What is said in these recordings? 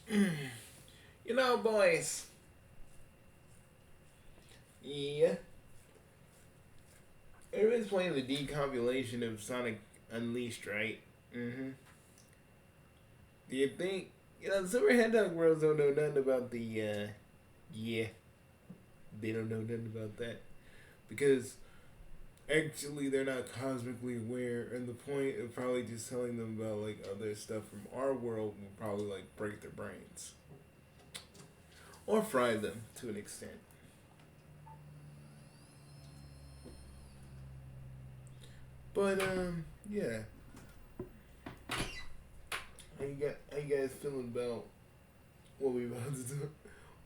You know, boys. Yeah. Everyone's playing the decompilation of Sonic Unleashed, right? Mm-hmm. Do you think, the Super Hedgehog Worlds don't know nothing about yeah, they don't know nothing about that. Because actually they're not cosmically aware, and the point of probably just telling them about, like, other stuff from our world will probably, like, break their brains. Or fry them, to an extent. But, yeah. How you guys feeling about what we about to do?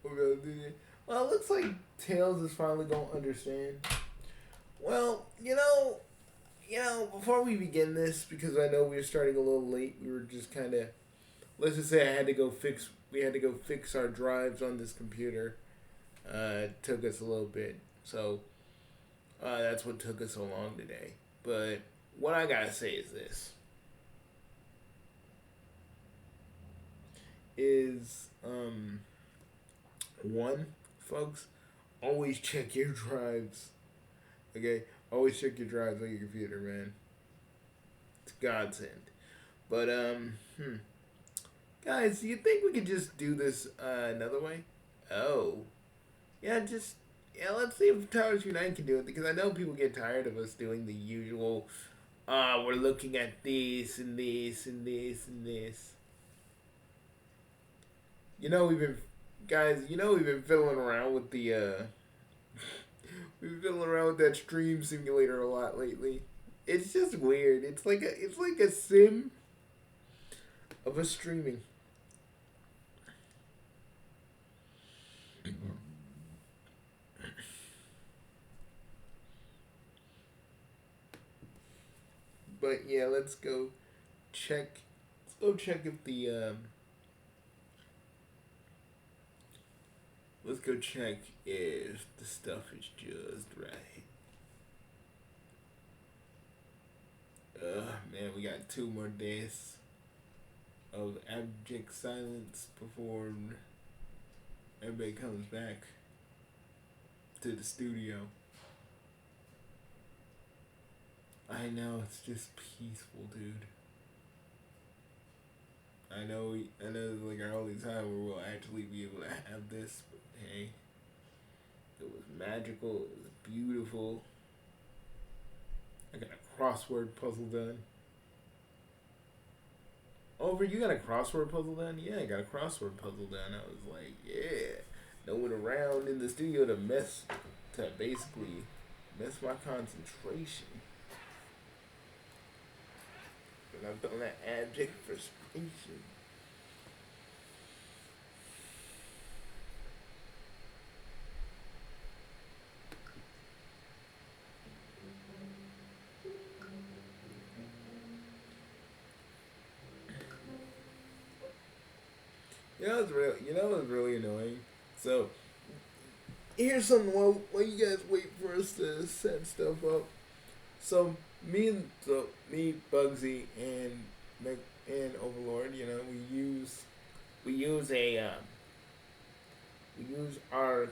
What we about to do here? Well, it looks like Tails is finally gonna understand. Well, before we begin this, because I know we were starting a little late, we were just kind of, let's just say we had to go fix our drives on this computer. It took us a little bit, so that's what took us so long today. But what I gotta say is this: is one, folks, always check your drives. Okay, always check your drives on your computer, man. It's godsend. But guys, do you think we could just do this another way? Oh, yeah, let's see if Towers Unite can do it, because I know people get tired of us doing the usual. We're looking at this and this and this and this. You know we've been, guys. You know we've been fiddling around with the we've been fiddling around with that stream simulator a lot lately. It's just weird. It's like a sim of a streaming. But yeah, let's go check. Let's go check if the let's go check if the stuff is just right. Man, we got 2 more days of abject silence before everybody comes back to the studio. I know, it's just peaceful, dude. I know, it's like our only time where we'll actually be able to have this. But hey, it was magical. It was beautiful. I got a crossword puzzle done. Over, you got a crossword puzzle done? Yeah, I got a crossword puzzle done. I was like, yeah, no one around in the studio to basically mess my concentration. And I'm feeling that abject frustration. It's really annoying. So here's something while you guys wait for us to set stuff up. So me, Bugsy, and Overlord, we use a we use our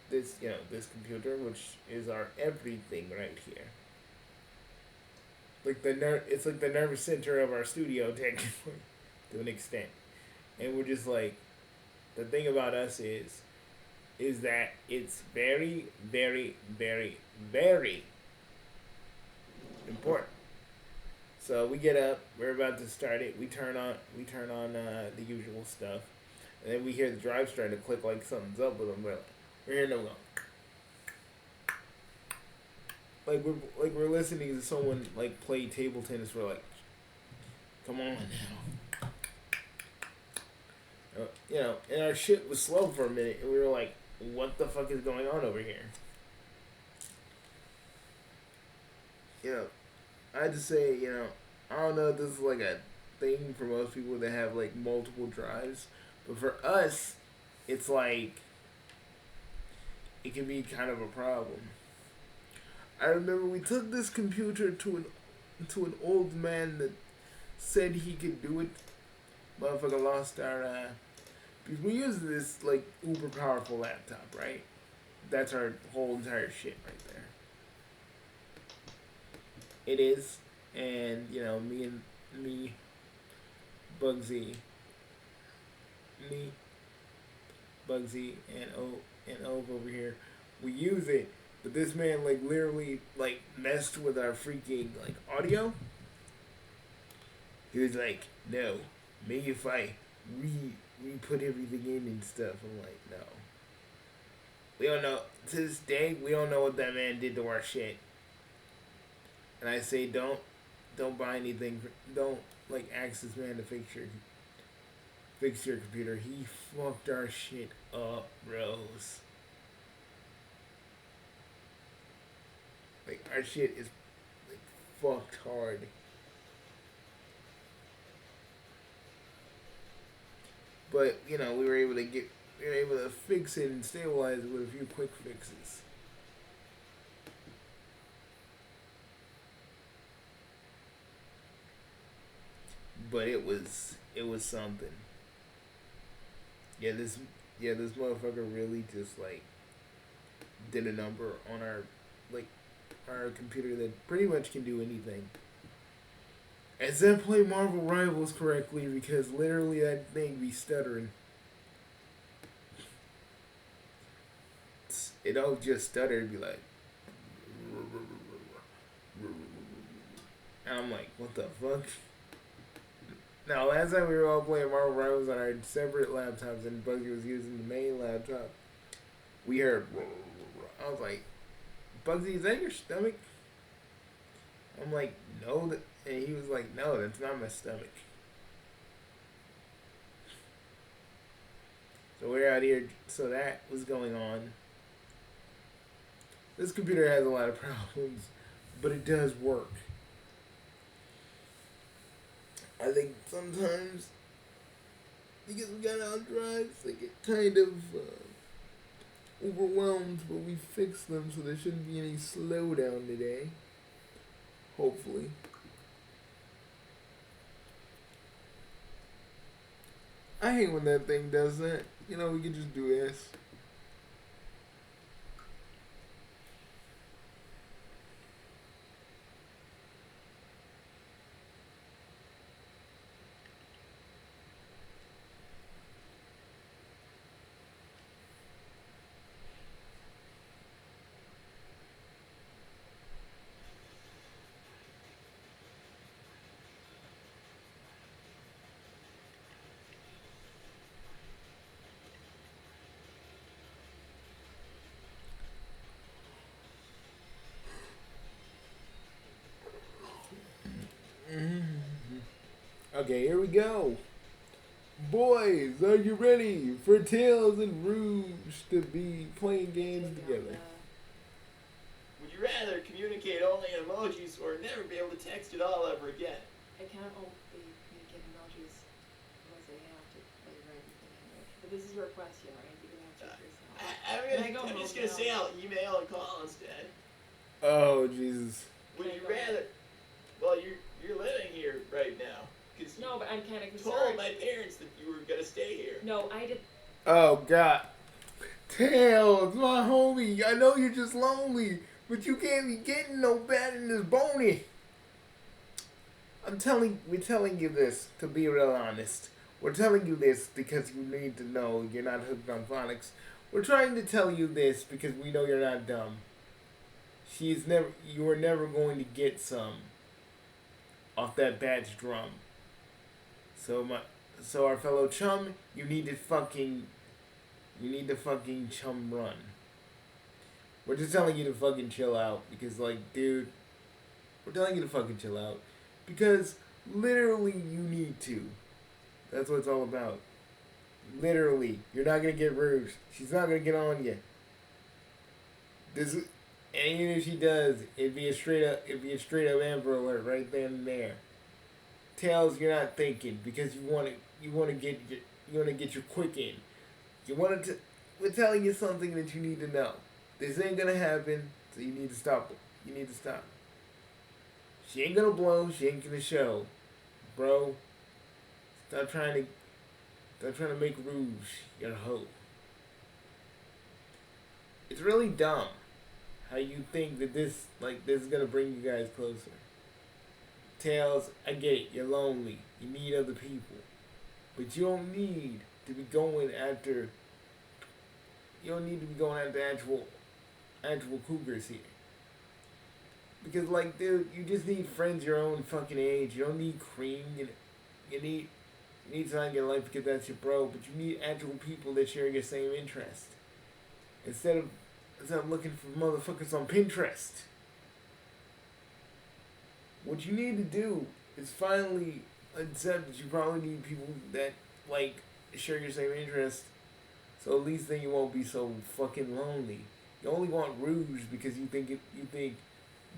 this computer, which is our everything right here. It's like the nervous center of our studio technically, to an extent. And we're just like, the thing about us is that it's very, very, very, very important. So we get up, we're about to start it. We turn on the usual stuff, and then we hear the drive starting to click like something's up with them. We're hearing them go. We're listening to someone like play table tennis. We're like, come on now. And our shit was slow for a minute, and we were like, what the fuck is going on over here? You know, I had to say, I don't know if this is like a thing for most people that have like multiple drives, but for us, it's like it can be kind of a problem. I remember we took this computer to an old man that said he could do it. Motherfucker lost our Because we use this, like, uber powerful laptop, right? That's our whole entire shit right there. It is. And, you know, me, Bugsy, me, Bugsy, and Ove over here, we use it. But this man, like, literally, like, messed with our freaking, like, audio. He was like, no, maybe if I re-put everything in and stuff. I'm like, no. We don't know. To this day, we don't know what that man did to our shit. And I say, don't buy anything. Don't, like, ask this man to fix your computer. He fucked our shit up, bros. Like, our shit is, like, fucked hard. But, you know, we were able to fix it and stabilize it with a few quick fixes. But it was something. Yeah, this motherfucker really just, like, did a number on our computer that pretty much can do anything. Except play Marvel Rivals correctly, because literally that thing be stuttering. It don't just stutter, it'd be like, and I'm like, what the fuck? Now, last time we were all playing Marvel Rivals on our separate laptops and Bugsy was using the main laptop, we heard, I was like, Bugsy, is that your stomach? I'm like, no, and he was like, no, that's not my stomach. So we're out here, so that was going on. This computer has a lot of problems, but it does work. I think sometimes, because we got out drives, they get kind of overwhelmed, but we fixed them, so there shouldn't be any slowdown today. Hopefully. I hate when that thing does that. You know, we can just do this. Okay, here we go. Boys, are you ready for Tails and Rouge to be playing games together? Would you rather communicate only in emojis or never be able to text at all ever again? I can't communicate emojis unless I have to like write anything in English. But this is your question, right? You can have to yourself. I'm just gonna say I'll email and call instead. Oh, Jesus. Would you rather? Well, you're living here right now. No, but I'm kind of concerned. Told my parents that you were gonna stay here. No, I did. Oh, God. Tails, my homie. I know you're just lonely, but you can't be getting no bad in this bony. We're telling you this to be real honest. We're telling you this because you need to know you're not hooked on phonics. We're trying to tell you this because we know you're not dumb. You are never going to get some off that batch drum. So our fellow chum, you need to fucking chum run. We're just telling you to fucking chill out because, like, dude, we're telling you to fucking chill out because literally you need to. That's what it's all about. Literally, you're not gonna get Rouge. She's not gonna get on you. And even if she does, it'd be a straight up Amber Alert right then and there. Tails, you're not thinking because you want to get your quick in. We're telling you something that you need to know. This ain't gonna happen, so you need to stop it. You need to stop. She ain't gonna blow. She ain't gonna show, bro. Stop trying They're trying to make Rouge your hoe. It's really dumb how you think that this is gonna bring you guys closer. Tails, I get it, you're lonely. You need other people. But you don't need to be going after actual cougars here. Because like dude, you just need friends your own fucking age. You don't need cream. You need someone in your life because that's your bro, but you need actual people that share your same interest. Instead of looking for motherfuckers on Pinterest. What you need to do is finally accept that you probably need people that like share your same interest. So at least then you won't be so fucking lonely. You only want Rouge because you think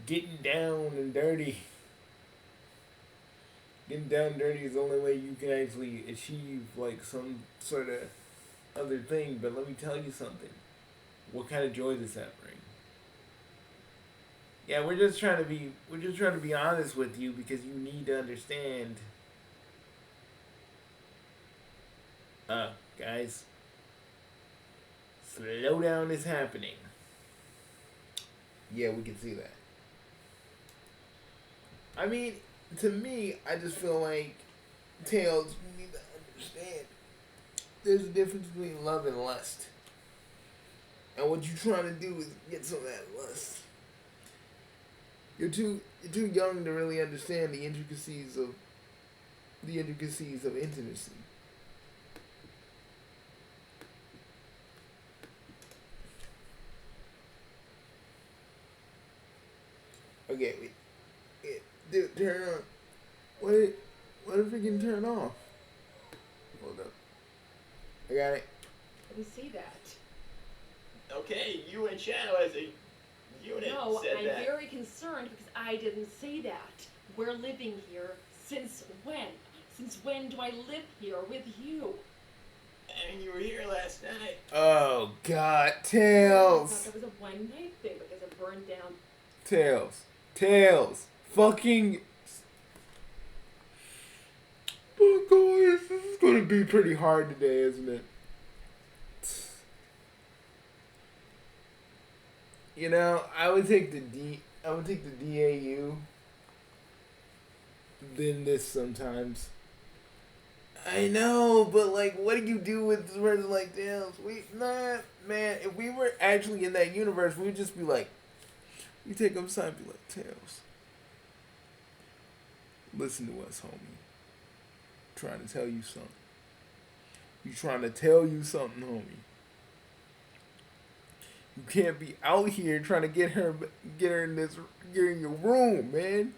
getting down and dirty is the only way you can actually achieve like some sort of other thing. But let me tell you something. What kind of joy does that bring? Yeah, we're just trying to be honest with you because you need to understand. Guys, slowdown is happening. Yeah, we can see that. I mean, to me, I just feel like, Tails, you need to understand. There's a difference between love and lust. And what you're trying to do is get some of that lust. You're too young to really understand the intricacies of intimacy. Okay, dude, turn on. What if we can turn off? Hold up. I got it. I didn't see that. Okay, you and Shadow as a unit said I'm that. very concerned because I didn't say that. We're living here since when? Since when do I live here with you? And you were here last night. Oh God, I Tails. thought that was a one-night thing because it burned down. Tails. Fucking. Oh guys, this is gonna be pretty hard today, isn't it? You know, I would take the DAU than this sometimes. I know, but like, what do you do with words like Tails? Man. If we were actually in that universe, we'd just be like, we take them aside and be like, Tails, listen to us, homie. Trying to tell you something. You trying to tell you something, homie. You can't be out here trying to get her in your room, man.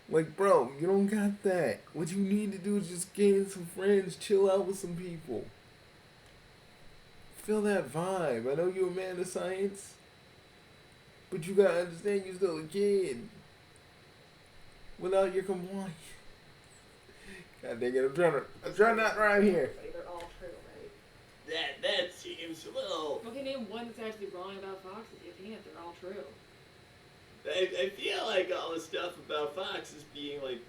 Like, bro, you don't got that. What you need to do is just gain some friends, chill out with some people. Feel that vibe. I know you're a man of science, but you gotta understand you're still a kid. Without your compliance. God dang it, I'm trying not right here. They're all true, right? That seems a little. Okay, name one that's actually wrong about foxes. You can't. They're all true. I feel like all the stuff about foxes being like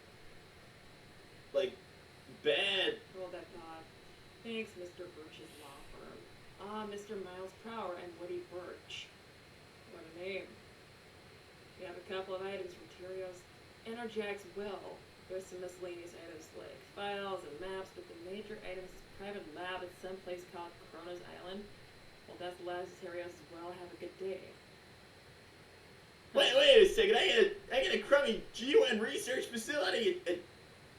bad. Hold that thought. Thanks, Mr. Birch's law firm. Mr. Miles Prower and Woody Birch. What a name. We have a couple of items from Tyrio's Enerjack's will. There's some miscellaneous items like files and maps, but the major item is this private lab at some place called Corona's Island. Well, that's the last of Tyrio's as well. Have a good day. Wait a second. I got a crummy GUN research facility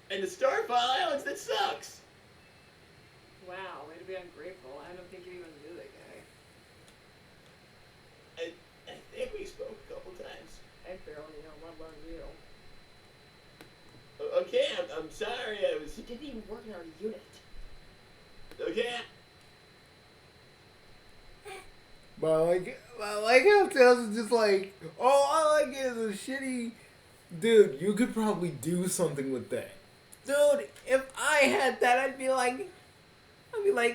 and the Starfall Islands. That sucks. Wow, way to be ungrateful. I don't think you even knew that guy. I think we spoke a couple times. I barely know, let alone you. Okay, I'm sorry. You didn't even work in our unit. Okay. But I like how Tails is just like, all I like is a shitty. Dude, you could probably do something with that. Dude, if I had that, I'd be like,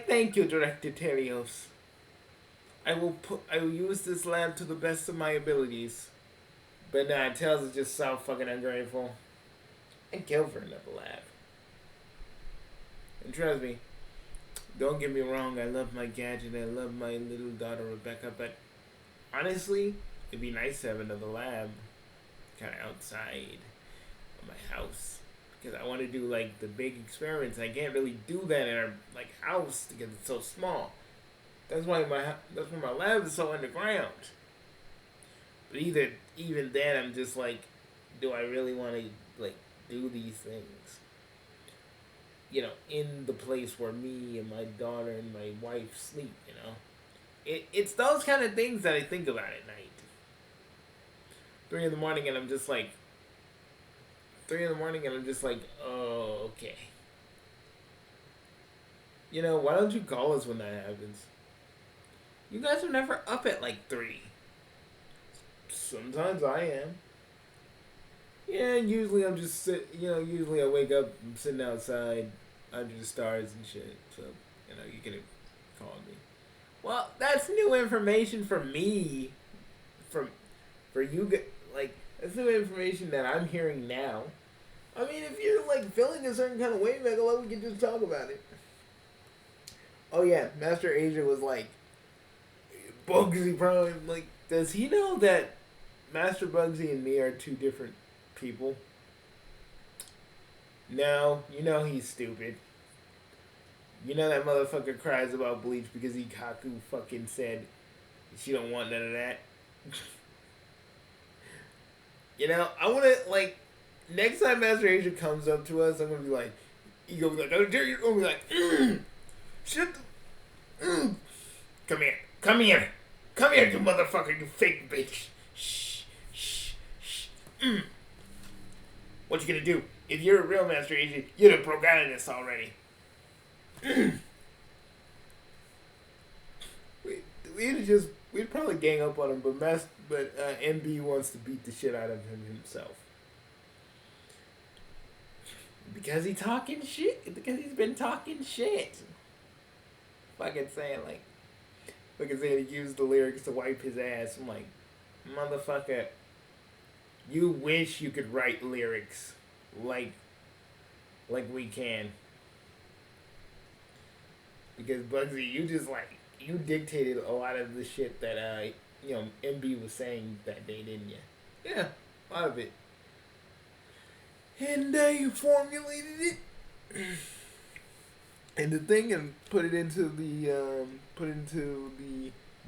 thank you, Director Terios. I will use this lab to the best of my abilities. But nah, Tails is just so fucking ungrateful. And kill for another lab. And trust me, don't get me wrong, I love my gadget, I love my little daughter Rebecca, but honestly, it'd be nice to have another lab kind of outside of my house. Because I want to do like the big experiments. I can't really do that in our like house because it's so small. That's why my lab is so underground. But even then, I'm just like, do I really want to like do these things? You know, in the place where me and my daughter and my wife sleep. You know, it's those kind of things that I think about at night. 3 in the morning, and I'm just like. 3 in the morning, and I'm just like, oh, okay. You know, why don't you call us when that happens? You guys are never up at like 3. Sometimes I am. Yeah, usually I'm just usually I wake up, I'm sitting outside under the stars and shit. So, you know, you can call me. Well, that's new information for me. For you guys, like, that's new information that I'm hearing now. I mean, if you're, like, feeling a certain kind of way, Megalo, we can just talk about it. Oh, yeah, Master Asia was like, Bugsy Prime, like, does he know that Master Bugsy and me are 2 different people? No, you know he's stupid. You know that motherfucker cries about Bleach because Ikaku fucking said she don't want none of that. You know, I want to, like, next time Master Asia comes up to us, I'm going to be like, he's going to be like, oh, dare you, going to be like, shut the, come here, come here, come here, you motherfucker, you fake bitch. Shh, shh, shh, What you going to do? If you're a real Master Asia, you'd have broke out of this already. We'd probably gang up on him, but MB wants to beat the shit out of him himself. Because he's talking shit. Because he's been talking shit. Fucking saying he used the lyrics to wipe his ass. I'm like, motherfucker, you wish you could write lyrics like we can. Because Bugsy, you dictated a lot of the shit that MB was saying that day, didn't you? Yeah, a lot of it. And you formulated it, and the thing, and put it into the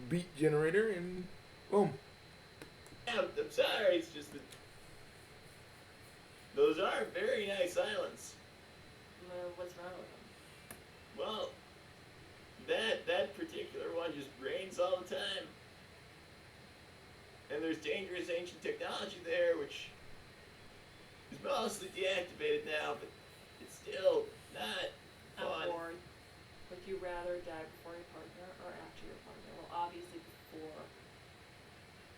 beat generator, and boom. Yeah, I'm sorry. It's just that those are very nice islands. What's wrong with them? Well, that particular one just rains all the time, and there's dangerous ancient technology there, which is mostly deactivated now, but it's still not fun. I'm bored. Would you rather die before your partner or after your partner? Well, obviously before.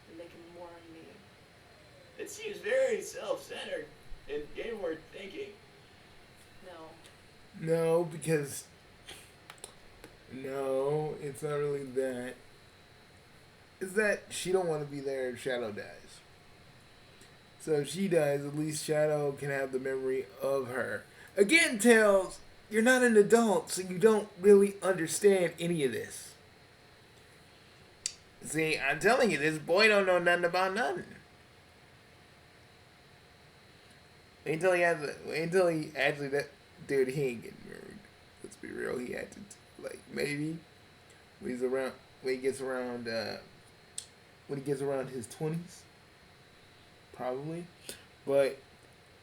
You're making more on me. It seems very self-centered and inward thinking. No. No, because no, it's not really that. It's that she don't want to be there if Shadow dies. So if she dies, at least Shadow can have the memory of her. Again, Tails, you're not an adult, so you don't really understand any of this. See, I'm telling you, this boy don't know nothing about nothing. Until he actually, dude, he ain't getting married. Let's be real, he had to, like, maybe when he gets around his 20s. Probably. But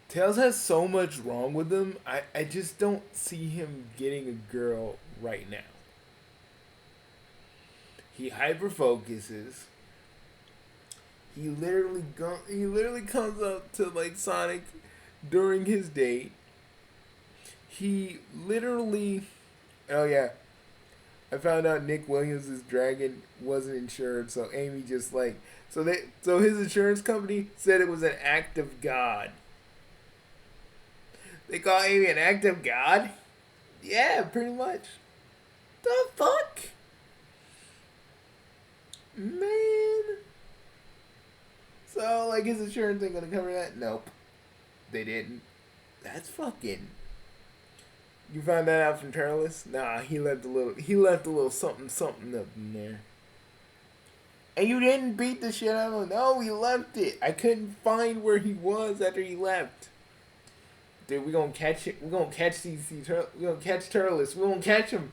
Tails has so much wrong with him, I just don't see him getting a girl right now. He hyper focuses. He literally comes up to like Sonic during his date. He literally, oh yeah, I found out Nick Williams' dragon wasn't insured, so Amy just like so his insurance company said it was an act of God. They call Amy an act of God? Yeah, pretty much. The fuck? Man. So, like, his insurance ain't gonna cover that? Nope. They didn't. That's fucking... You found that out from Turles? Nah, he left a little something something up in there. And you didn't beat the shit out of him. No, he left it. I couldn't find where he was after he left. Dude, we gonna catch it. We gonna catch we gonna catch Turles. We gonna catch him.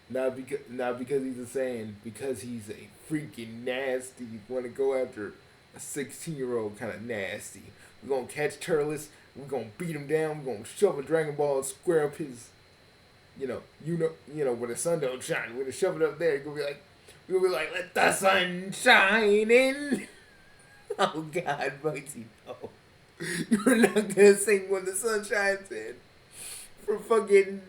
Not because he's a Saiyan. Because he's a freaking nasty. Want to go after a 16-year-old, kind of nasty. We gonna catch Turles. We gonna beat him down. We gonna shove a Dragon Ball square up his. You know, where the sun don't shine. We're gonna shove it up there. We're gonna be like, let the sun shine in. Oh God, Bugsy, no. You're not gonna sing when the sun shines in. From fucking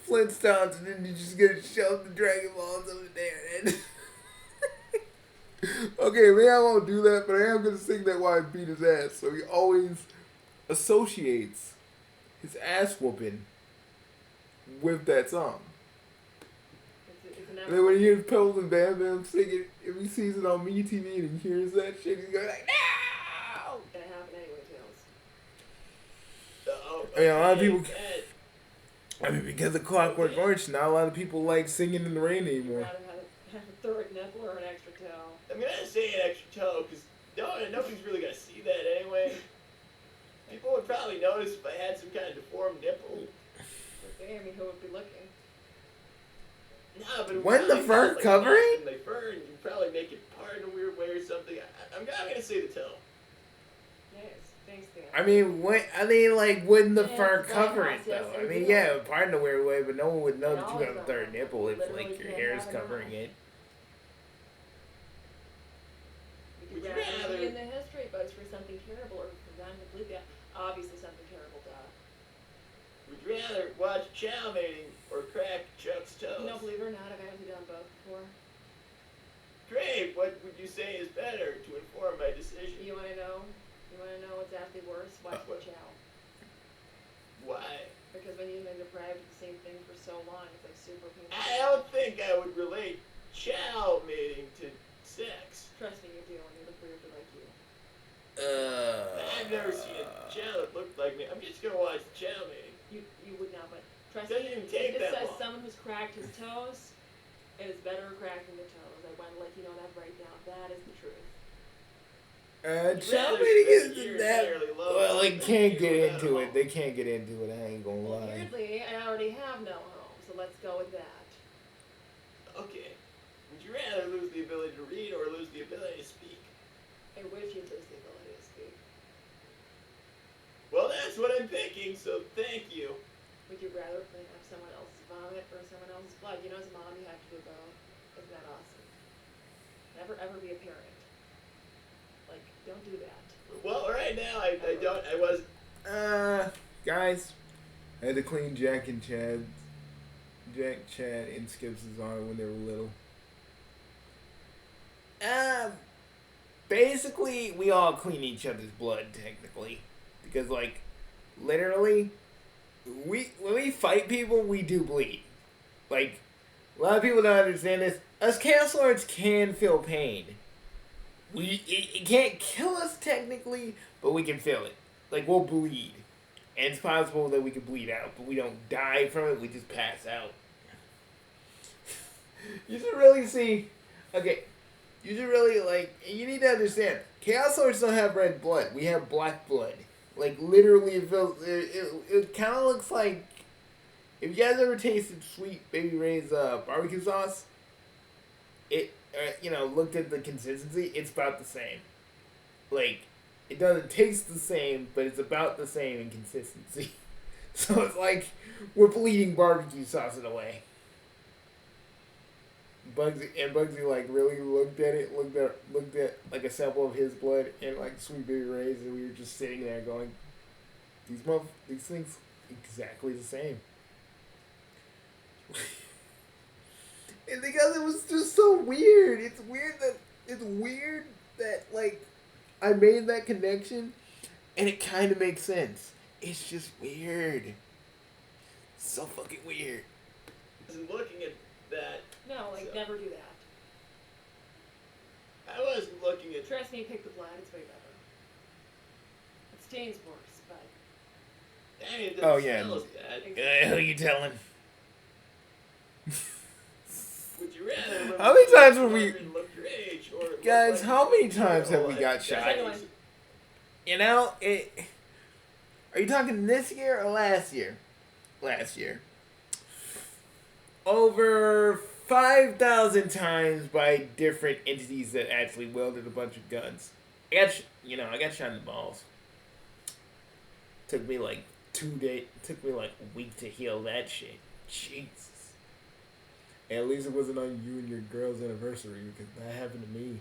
Flintstones, and then you're just gonna shove the Dragon Balls over there. And okay, maybe I won't do that, but I am gonna sing that while I beat his ass. So he always associates his ass whooping with that song. And then when he hears Pebbles and Bam Bam singing, if he sees it on MeTV and he hears that shit, he's going like, no! Gonna happen anyway, Tails. I mean, a lot of people. I mean, because of Clockwork Orange, not a lot of people like singing in the rain anymore. I'd rather have a third nipple or an extra toe. I'm gonna say an extra toe, because nobody's really gonna see that anyway. People would probably notice if I had some kind of deformed nipple. Okay, I mean, who would be looking? No, but when the fur covering? Like fur, and you probably make it part in a weird way or something. I'm gonna say the toe. Yes, thanks, Dan. I mean, wouldn't the fur it's cover like it though? process I and mean, do yeah, it. part in a weird way, but no one would know It that you always have a don't third happen. nipple if Literally like your can't hair is have it covering now. it. Would you rather be in the history books for something terrible or for them completely? Obviously, something terrible, duh. Would you rather watch chow mating or crack Chuck's toes? You know, believe it or not, I've actually done both before. Great. What would you say is better to inform my decision? You wanna know? You wanna know what's actually worse? Watch the What? chow. Why? Because when you've been deprived of the same thing for so long, it's like super painful. I don't think I would relate chow mating to sex. Trust me, you do, and you look weird to like you. I've never seen a chow that looked like me. I'm just gonna watch the chow mating. You would not, but trust Doesn't me, even take it that says long. someone who's cracked his toes, it is better cracking the toes. I want to let you know that right now. That is the truth. Chow rather mating spend isn't years that. entirely low Well, they than can't you get without into a it. home. They can't get into it. I ain't gonna Well, lie. weirdly, I already have no home, so let's go with that. Okay. Would you rather lose the ability to read or lose the ability to speak? I wish you'd lose the ability to speak. Well, that's what I'm picking, so thank you. Would you rather have someone else's vomit or someone else's blood? You know, as a mom, you have to do both. Isn't that awesome? Never ever be a parent. Like, don't do that. Well, right now I was. Guys, I had to clean Jack, Chad, and Skips' arm when they were little. Basically, we all clean each other's blood, technically. Because, like, literally, when we fight people, we do bleed. Like, a lot of people don't understand this. Us Chaos Lords can feel pain. It can't kill us, technically, but we can feel it. Like, we'll bleed. And it's possible that we can bleed out, but we don't die from it, we just pass out. You should really see... Okay, you should really, like... You need to understand, Chaos Lords don't have red blood. We have black blood. Like, literally, it feels... It kind of looks like... If you guys ever tasted Sweet Baby Ray's barbecue sauce, looked at the consistency, it's about the same. Like, it doesn't taste the same, but it's about the same in consistency. So it's like, we're bleeding barbecue sauce in a way. Bugsy like really looked at like a sample of his blood and like Sweet Baby Ray's, and we were just sitting there going, these things exactly the same. And because it was just so weird. It's weird that like I made that connection, and it kind of makes sense. It's just weird. So fucking weird. I wasn't looking at that. No, like, So- never do that. I wasn't looking at. Trust me, pick the blood. It's way better. It stains worse, but I mean, it doesn't Oh, yeah. smell as bad. Who you telling? Would you rather live How many until times you're have we- 200 and look your age, or look Guys, like how you many times your have whole we life? got That's shot? Second one. You know, are you talking this year or last year? Last year. Over 5,000 times by different entities that actually wielded a bunch of guns. I got shot in the balls. Took me like 2 days. Took me like a week to heal that shit. Jesus. And at least it wasn't on you and your girl's anniversary because that happened to me.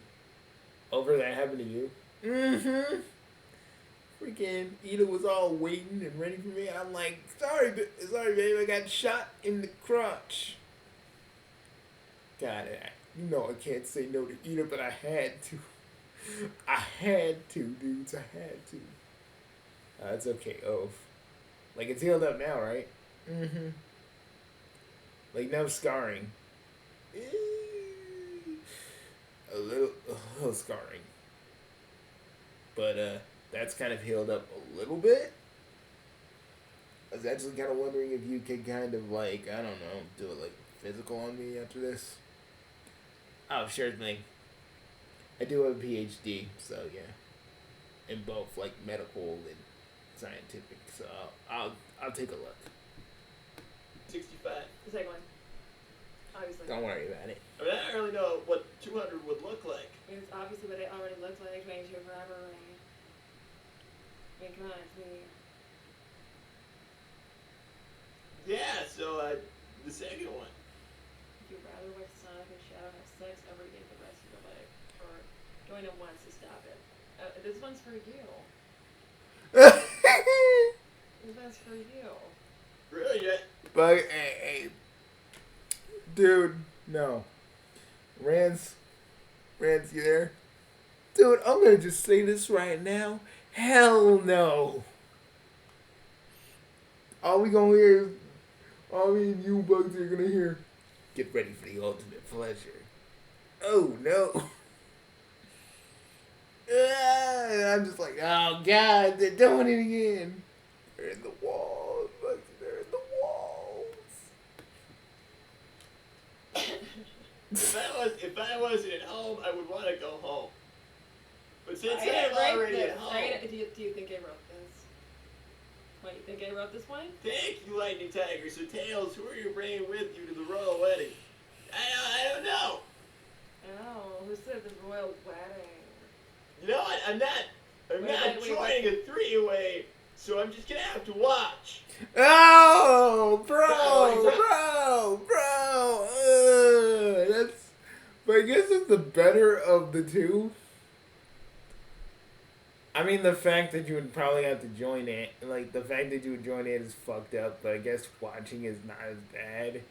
That happened to you? Mm-hmm. Freaking Ida was all waiting and ready for me. I'm like, sorry, babe, I got shot in the crotch. God, you know I can't say no to Ida, but I had to. I had to, dudes. I had to. It's okay, like, it's healed up now, right? Mm-hmm. Like, no scarring. A little scarring. But, that's kind of healed up a little bit. I was actually kind of wondering if you could kind of, like, I don't know, do it, like, physical on me after this. Oh, sure thing. I do have a PhD, so, yeah. In both, like, medical and scientific, so I'll take a look. 65. The second one. Obviously. Don't worry about it. I mean, I don't really know what 200 would look like. It's obviously what it already looks like. Makes you forever, right? I mean, come on, it's me. Yeah, so, the second one. Would you rather watch Sonic and Shadow have sex every day for the rest of your life? Or join him once to stop it? This one's for you. This one's for you. Really? Yeah. But, hey, dude, no. Rance, you there? Dude, I'm gonna just say this right now. Hell no. All me and you, Bugsy, are gonna hear. Get ready for the ultimate pleasure. Oh no. I'm just like, oh god, they're doing it again. They're in the walls, Bugsy, they're in the walls. If I wasn't at home, I would want to go home. But since I didn't I'm write already this. at home, Do you think I wrote this? What, you think I wrote this one? thank you, Lightning Tiger. So, Tails, who are you bringing with you to the royal wedding? I don't know. Oh, who said the royal wedding? You know what? I'm not joining a three-way, so I'm just gonna have to watch. Oh, bro. But I guess it's the better of the two. I mean, the fact that you would probably have to join it, like, the fact that you would join it is fucked up, but I guess watching is not as bad.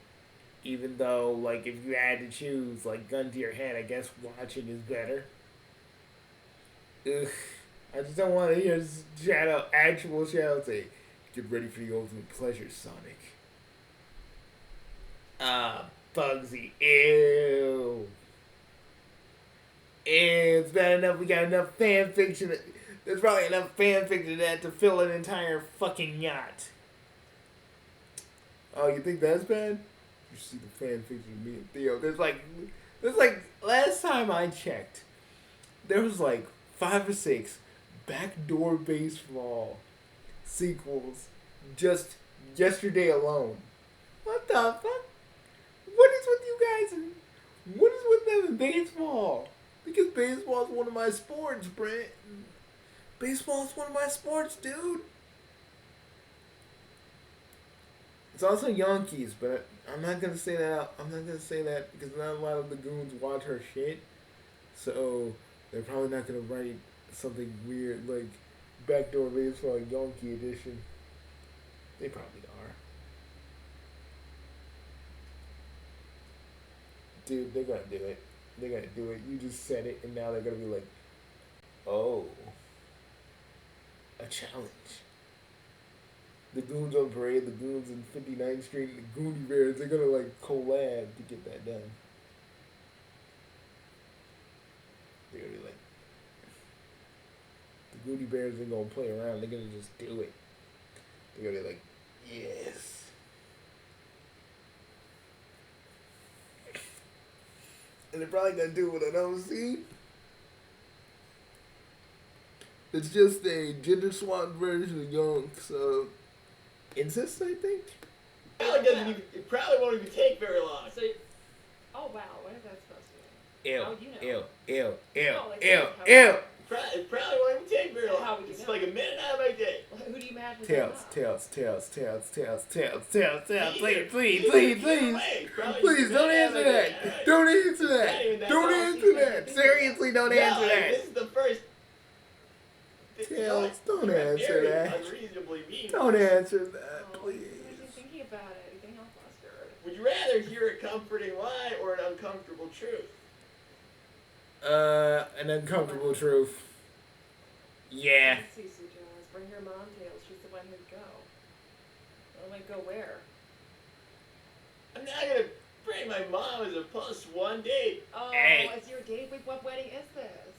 Even though, like, if you had to choose, like, gun to your head, I guess watching is better. Ugh. I just don't want to hear actual Shadow say, get ready for the ultimate pleasure, Sonic. Bugsy. Ew. It's bad enough we got enough fan fiction. There's probably enough fan fiction that to fill an entire fucking yacht. Oh, you think that's bad? You see the fan fiction of me and Theo. There's like last time I checked, there was like 5 or 6 backdoor baseball sequels just yesterday alone. What the fuck? What is with you guys and what is with them in baseball? Because baseball is one of my sports, Brent. Baseball is one of my sports, dude. It's also Yankees, but I'm not gonna say that. I'm not gonna say that because not a lot of the goons watch her shit. So they're probably not gonna write something weird like backdoor baseball Yankee edition. They probably are. Dude, they're gonna do it. They're gonna do it. You just said it, and now they're gonna be like, oh, a challenge. The Goons on Parade, the Goons in 59th Street, and the Goonie Bears, they're gonna like collab to get that done. They're gonna be like, the Goonie Bears ain't gonna play around, they're gonna just do it. They're gonna be like, yes. And they're probably gonna do what I don't see. It's just a gender swapped version of Yonk's incest, I think. It probably won't even take very long. So, oh wow, what is that supposed to be? Ew, How would you know? ew. It probably won't even take very long. How would you It's know? like a minute out of my day. Well, who do you imagine? Tails. Please, Please, don't answer that. Don't answer that. Don't answer that. Seriously, don't answer that. This is the first. Tails, don't answer that. Unreasonably mean. Don't answer that, Oh, please. what are you thinking about it? You're getting all flustered. Would you rather hear a comforting lie or an uncomfortable truth? An uncomfortable truth. Yeah. Let's see, Sujas. Bring your mom, Tails. She's the one who'd go. Oh, like, go where? I'm not gonna bring my mom as a +1 date. Oh, Hey. it's your date? Wait, what wedding is this?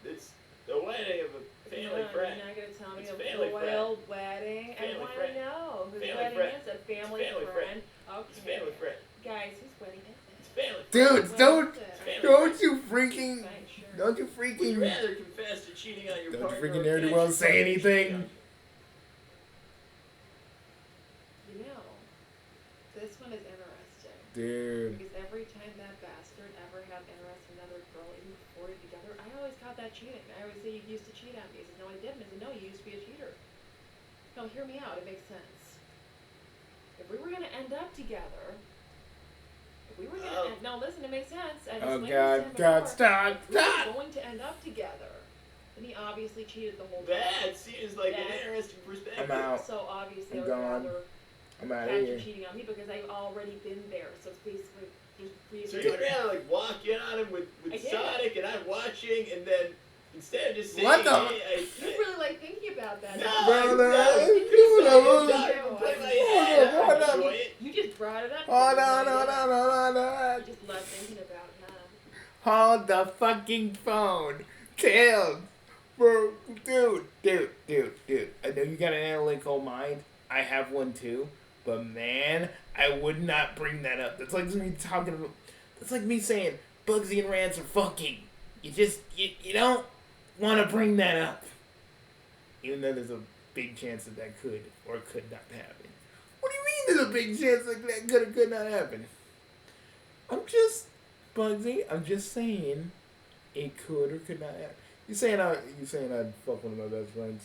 It's the wedding of a family friend. You're not going to tell me It's a family royal wedding? I Family want friend. to know whose Family wedding friend. is it? Family, It's family friend. Okay. It's family friend. Guys, whose wedding is It's it? family friend. Dudes, What don't, is it? Family don't you freaking, Fine, sure. don't you Would you freaking, rather confess to cheating on your Don't you partner? freaking or dare to catch well your say partner anything. cheating on you? You know, this one is interesting. dude. Because every time that bastard ever had interest in another girl, even before you together, I always caught that cheating. I always say you used to cheat on me. He says, no, I didn't. I said, no, you used to be a cheater. No, hear me out. It makes sense. If we were going to end up together, no, listen, it makes sense. I Oh explained God, this to him God, before. stop, If we were stop. going to end up together, then he obviously cheated the whole time. That seems like an That- interesting perspective. I'm out. So obviously I'm I would gone. rather I'm out of catch you here. cheating on me because I've already been there. So it's basically just So you would rather like walk in on him with I did. Sonic and I'm watching and then instead of just saying, What the- hey, You really like thinking about that. No, Brother, no, you you know, not even play my head. hold I on. enjoy it. You just brought it up. Hold on. You just love thinking about it, huh? Hold the fucking phone. Tails. Bro, dude. I know you got an analytical mind. I have one too. But man, I would not bring that up. That's like me talking about. That's like me saying Bugsy and Rance are fucking. You don't want to bring that up. Even though there's a big chance that could or could not happen. What do you mean there's a big chance that could or could not happen? Bugsy, I'm just saying it could or could not happen. You saying I'd fuck one of my best friends?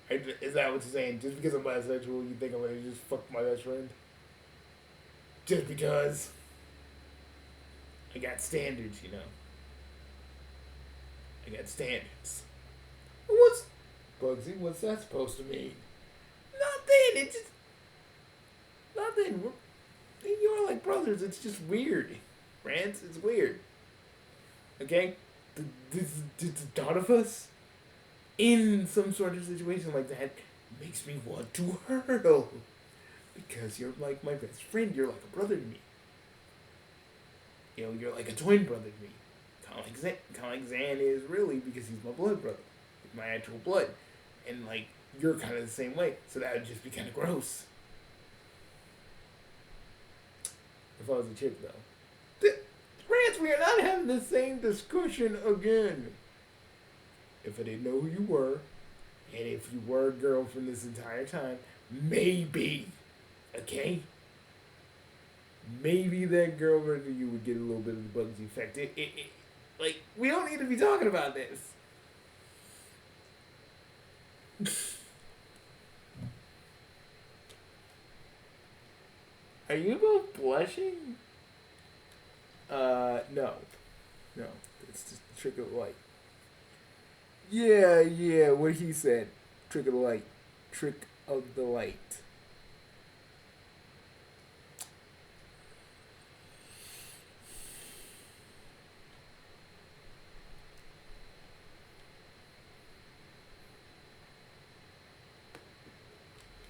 Is that what you're saying? Just because I'm bisexual, you think I'm gonna just fuck my best friend? Just because I got standards, you know. I got standards. Bugsy, what's that supposed to mean? Nothing. It's just nothing. You're like brothers. It's just weird. Rance, it's weird. Okay? The thought of us in some sort of situation like that makes me want to hurl. Because you're like my best friend. You're like a brother to me. You know, you're like a twin brother to me. Kind of like Zan is really because he's my blood brother. He's my actual blood. And like, you're kind of the same way. So that would just be kind of gross. If I was a chick, though. Rance, we are not having the same discussion again. If I didn't know who you were, and if you were a girlfriend this entire time, maybe, okay? Maybe that girlfriend of you would get a little bit of the Bugsy effect. Like, we don't need to be talking about this. Are you both blushing? No. No. It's just a trick of the light. Yeah, what he said. Trick of the light. Trick of the light.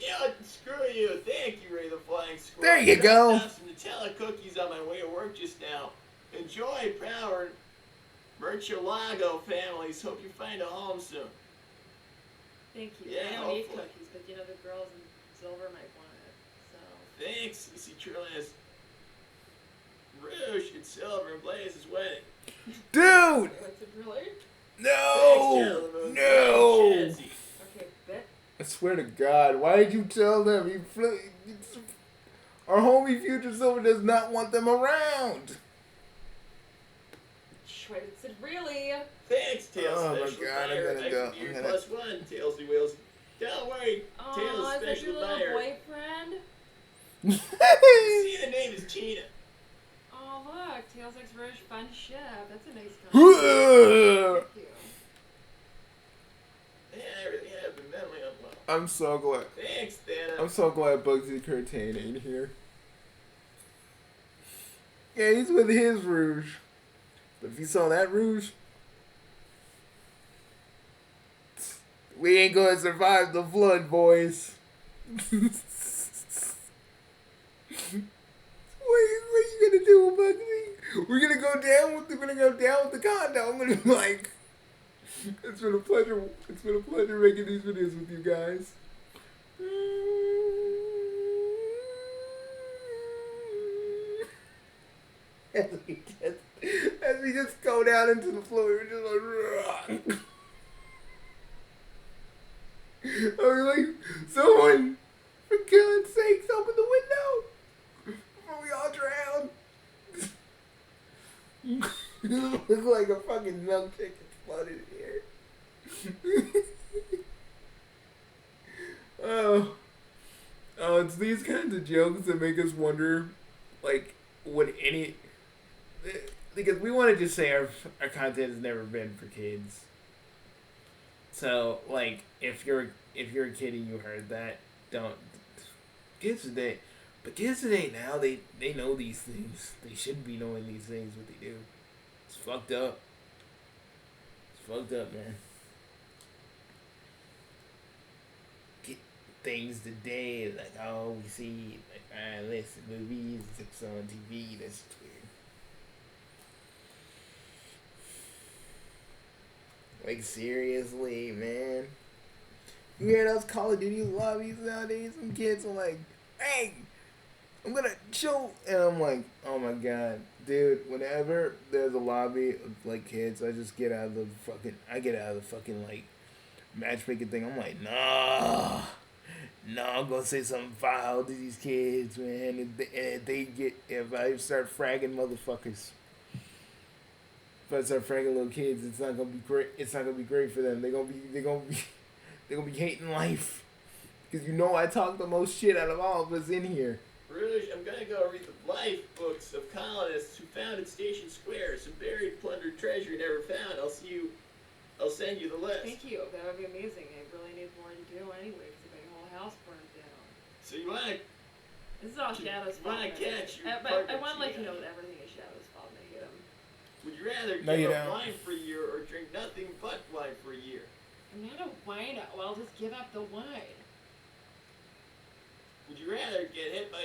Yeah, screw you. Thank you, Ray the Flying Squirrel. There you go. I dropped off some Nutella cookies on my way to work just now. Enjoy, Power. Murcielago families. Hope you find a home soon. Thank you. Yeah, I don't need hopefully. cookies, but you know the girls in silver might want it. So. Thanks. You see, Trillian's Rouge and Silver and Blaze's wedding. Dude! What's it really? No! No! Okay, bet. I swear to God, why did you tell them? Our homie Future Silver does not want them around. What's it really? Thanks, Tails. Oh my Special God, I'm buyer. gonna go. Extra I'm beer gonna- +1, Tailsy Wheels. Don't worry, Tails Aw, is that special your little buyer. boyfriend? See, the name is Tina. Oh, look. Tails X Rouge Fun Ship. That's a nice car. Thank you. Yeah, I really have been mentally unwell. I'm so glad. Thanks, Dana. I'm so glad Bugsy Curtain ain't here. Yeah, he's with his Rouge. But if you saw that Rouge, we ain't gonna survive the flood, boys. What are you gonna do, Bugsy? We're gonna go down with the condo. I'm gonna be like, it's been a pleasure. It's been a pleasure making these videos with you guys. As we just go down into the floor, we're just like, I was like, someone, for God's sakes, open the window before we all drown. You look like a fucking milkshake exploded in here. Oh, it's these kinds of jokes that make us wonder, like, would any, because we want to just say our content has never been for kids. So, like, if you're a kid and you heard that, don't, kids today, but kids today now, they know these things. They shouldn't be knowing these things, what they do. It's fucked up. It's fucked up, man. Things today, like, oh, we see, like, listen, movies, it's on TV, that's weird. Like, seriously, man. You hear those Call of Duty lobbies nowadays? Some kids are like, hey, I'm gonna show, and I'm like, oh my God, dude, whenever there's a lobby of, like, kids, I just get out of the fucking, like, matchmaking thing. I'm like, nah. No, I'm gonna say something foul to these kids, man. If I start fragging motherfuckers, if I start fragging little kids, it's not gonna be great. It's not gonna be great for them. They're gonna be hating life, because you know I talk the most shit out of all of us in here. Rouge, I'm gonna go read the life books of colonists who founded Station Square, some buried, plundered treasure never found. I'll send you the list. Thank you. That would be amazing. I really need more to do anyway, because my whole house burned down. So you wanna This is all Shadow's fault. wanna catch your But I partner, want to let you Tina. know that everything is Shadow's fault, and I hate him. Would you rather No, you give up don't. wine for a year or drink nothing but wine for a year? I'm not a wino. Well, I'll just give up the wine. Would you rather get hit on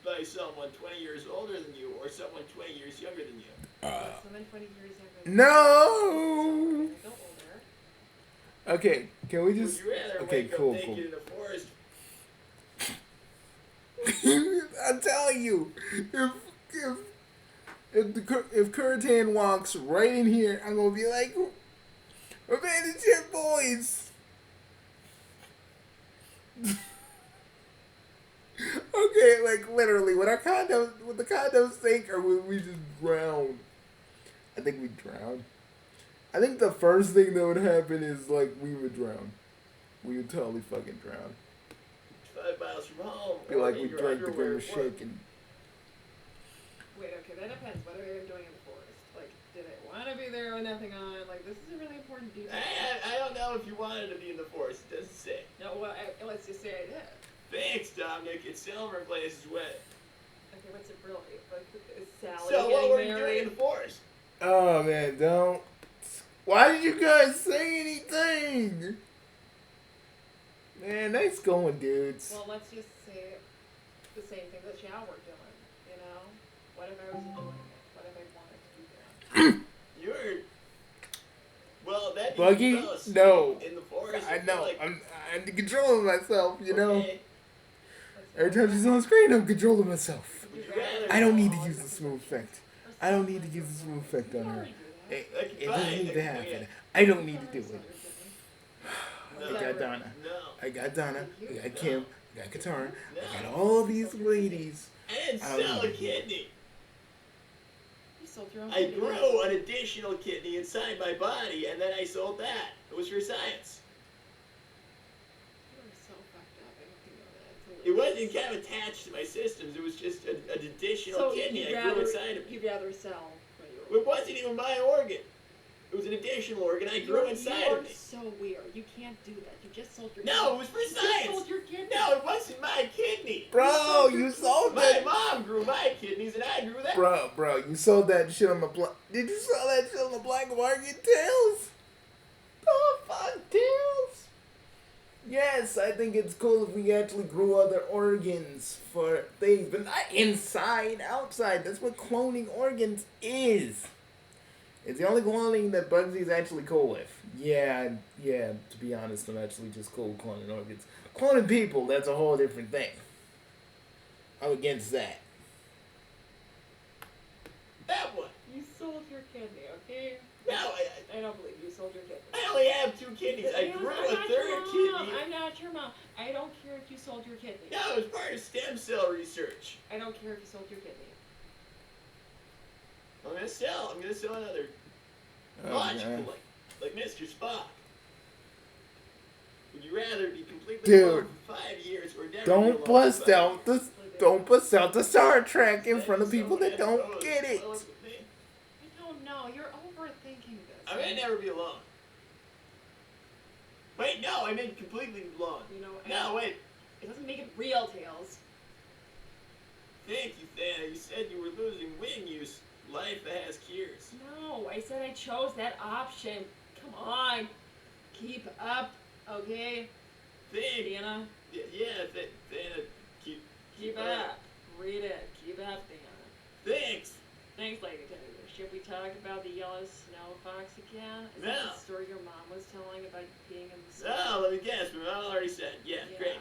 by someone 20 years older than you or someone 20 years younger than you? Someone 20 years younger than No. me. Go older. Okay, can we just? Would you rather Okay, wake cool, up naked cool. in the forest? I'm telling you, if Curtan walks right in here, I'm gonna be like, abandon ship, boys. Okay, like literally, would the condos sink, or would we just drown? I think we'd drown. I think the first thing that would happen is, like, we would drown. We would totally fucking drown. 5 miles from home. Be or like in we your drank the underwear Grim at work. Shake and. Wait, okay, that depends. What are they doing in the forest? Like, did I want to be there with nothing on? Like, this is a really important detail. I don't know if you wanted to be in the forest. It doesn't say. No, well, let's just say I did. Thanks, Dominic. It's Silver and Blaze's wedding. Okay, what's it really? Like, is Sally So what getting were you doing married? in the forest? Oh man, don't. Why did you guys say anything? Man, nice going, dudes. Well, let's just say the same thing that y'all were doing, you know? What if I was doing it? What if I wanted to do that? Well, that Buggy? fell asleep No. in the forest. I feel know. like- I'm controlling myself, you know? Okay. Every time she's on screen, I'm controlling myself. Would you rather? I don't need to use the smooth effect. I don't need to use the smooth effect on her. It doesn't need to happen. I don't need to do it. I got Donna. No. I got Donna. I got Kim. I got Katara. I got all these ladies. I didn't I don't sell know. a kidney. You sold your own I kidney. grew an additional kidney inside my body, and then I sold that. It was for science. You are so fucked up. I hope you know that. It wasn't kind of attached to my systems. It was just an additional So kidney you'd I grew rather, inside of me. you'd rather sell what you It wasn't even my organ. It was an additional organ I grew inside you of are me. so weird. You can't do that. You just sold your No, it was for You just science. sold your kidney. No, it wasn't my kidney. Bro, you sold My that. mom grew my kidneys, and I grew that. Bro, you sold that shit on the black. Did you sell that shit on the black market, Tails? Oh, fuck, Tails. Yes, I think it's cool if we actually grew other organs for things, but not inside, outside. That's what cloning organs is. It's the only cloning that Bugsy's actually cool with. Yeah, to be honest, I'm actually just cool with cloning organs. Cloning people, that's a whole different thing. I'm against that. That one. You sold your kidney, okay? No, I don't believe you sold your kidney. I only have 2 kidneys. I Yes, grew I'm a not third your mom. kidney. I'm not your mom. I don't care if you sold your kidney. No, it was part of stem cell research. I don't care if you sold your kidney. I'm gonna sell another. Oh, Logical, man. like Mr. Spock. Would you rather be completely Dude. alone for 5 years or never be Don't alone bust for 5 out the Star Trek in front of people that don't get it. I don't know. You're overthinking this. I may never be alone. Wait, no, I meant completely alone. You know, No, wait. it doesn't make it real, Tails. Thank you, Thana. You said you were losing wing use. Life that has cures. No, I said I chose that option. Come on. Keep up, okay? Thank Dana, Thana, keep up. Read it. Keep up, Dana. Thanks. Thanks, Lady Teddy. Should we talk about the yellow snow fox again? Is that No. the story your mom was telling about being in the snow? Oh, let me guess. My mom already said. Yeah, great.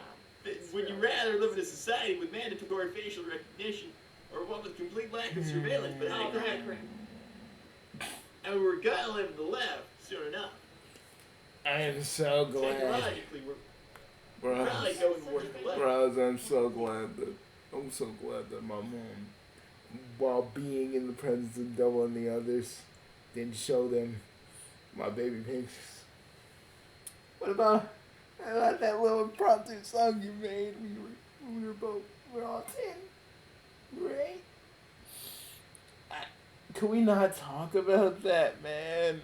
Would you rather live in a society with mandatory facial recognition or one with complete lack of surveillance but high Oh, go ahead, crime? Crane. And we're gonna live in the left soon enough. I am so glad. Technologically, we're Bros, probably going towards the left. bros, I'm so glad that my mom, while being in the presence of Double and the others, didn't show them my baby pictures. What about that little impromptu song you made? We were all 10, right? Can we not talk about that, man?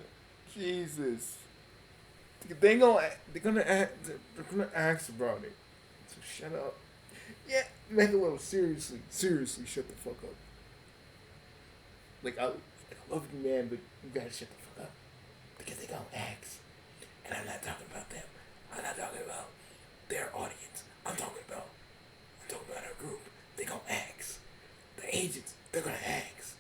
Jesus. They're gonna ask about it. So shut up. Yeah, make a little seriously shut the fuck up. Like I love you, man, but you gotta shut the fuck up because they gonna ask, and I'm not talking about them. I'm not talking about their audience. I'm talking about our group. They gonna ask. The agents, they're gonna ask.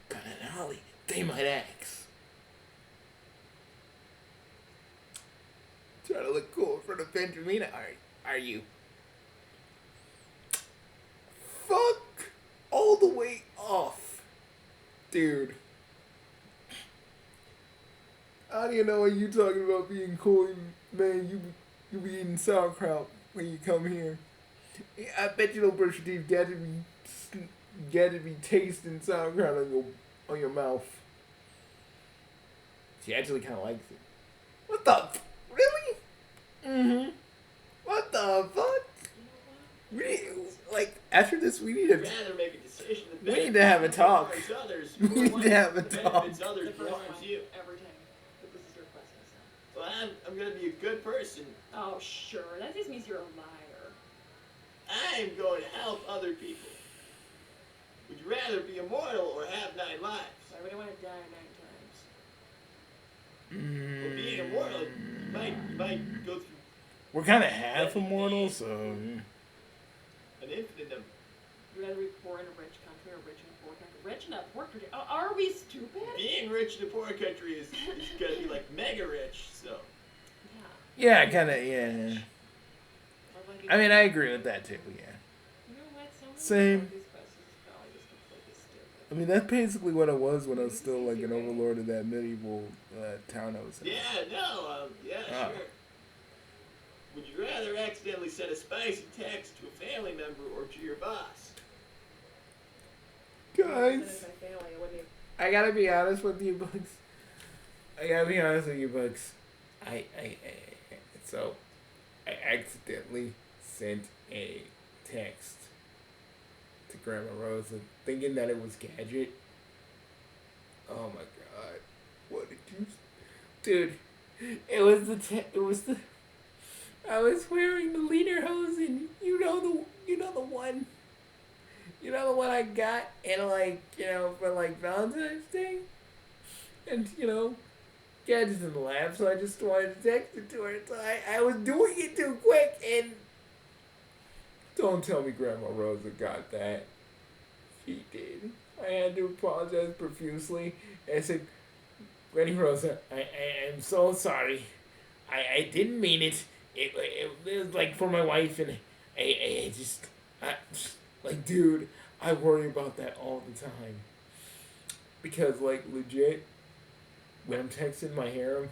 Gunn and Holly, they might ask. Try to look cool in front of Benjamina. Are you? Fuck all the way off, dude. I don't even know what you talking about being cool, man. You be eating sauerkraut when you come here. I bet you don't brush your teeth. Got to be tasting sauerkraut on your mouth. She actually kind of likes it. What the? Really? Mm-hmm. What the fuck? After this, we need to. Rather make a decision that We need to have a talk. benefits others We need to have a than talk. benefits others The first harms one, you. every time. But this is your question, so. Well, I'm gonna be a good person. Oh, sure. That just means you're a liar. I'm going to help other people. Would you rather be immortal or have 9 lives? Why would I want to die 9 times? Well, being immortal, you might go through We're kind of half immortal, so. an infinite number. Would you rather be poor in a rich country or rich in a poor country? rich in a poor country. Are we stupid? Being rich in a poor country is gonna be like mega rich, so. Yeah, kind of, yeah. I mean, I agree with that too, yeah. You know what? Same. These questions is probably just completely stupid. I mean, that's basically what it was when I was still like an overlord of that medieval town I was in. Yeah, no, sure. Would you rather accidentally send a spicy text to a family member or to your boss? Guys, I gotta be honest with you, Bugs. So, I accidentally sent a text to Grandma Rosa thinking that it was Gadget. Oh my god. What did you... Dude, it was the... I was wearing the lederhosen. You know the one. You know the one I got and for Valentine's Day? And Gadget's in the lab, so I just wanted to text it to her. So I was doing it too quick and don't tell me Grandma Rosa got that. She did. I had to apologize profusely. I said, Granny Rosa, I'm so sorry. I didn't mean it. It was like for my wife, and I just dude, I worry about that all the time. Because legit, when I'm texting my harem,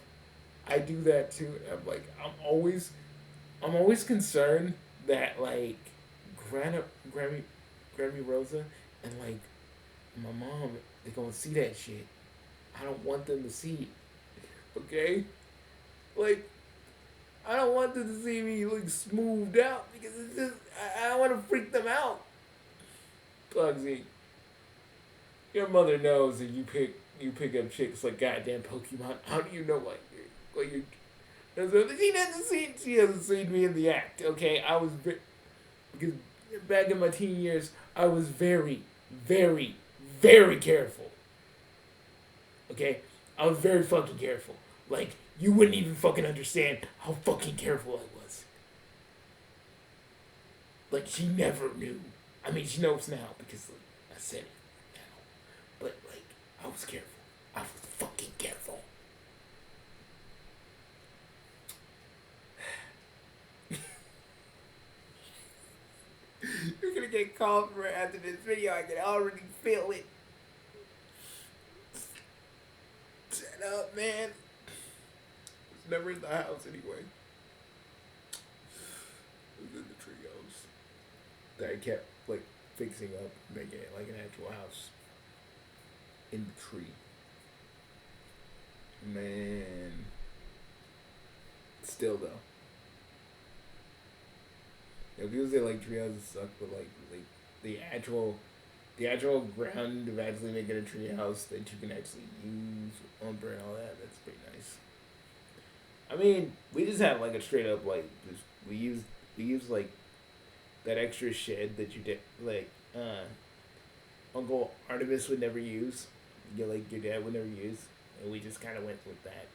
I do that too. I'm always concerned that Grammy Rosa and my mom, they're gonna see that shit. I don't want them to see it. Okay? I don't want them to see me smoothed out because it's just I don't want to freak them out. Bugsy, your mother knows that you pick up chicks like goddamn Pokemon. How do you know you? She hasn't seen me in the act. Okay, because back in my teen years, I was very, very, very careful. Okay, I was very fucking careful. You wouldn't even fucking understand how fucking careful I was. She never knew. I mean, she knows now because I said it now. But I was careful. I was fucking careful. You're gonna get called for after this video. I can already feel it. Shut up, man. It's never in the house anyway. It was in the trios that I kept fixing up, making it like an actual house in the tree. Man. Still though. People say tree houses suck, but the actual ground of actually making a tree house that you can actually use on and all that's pretty nice. I mean, we just have a straight up we use that extra shed that you did Uncle Artemis would never use. Your dad would never use, and we just kind of went with that.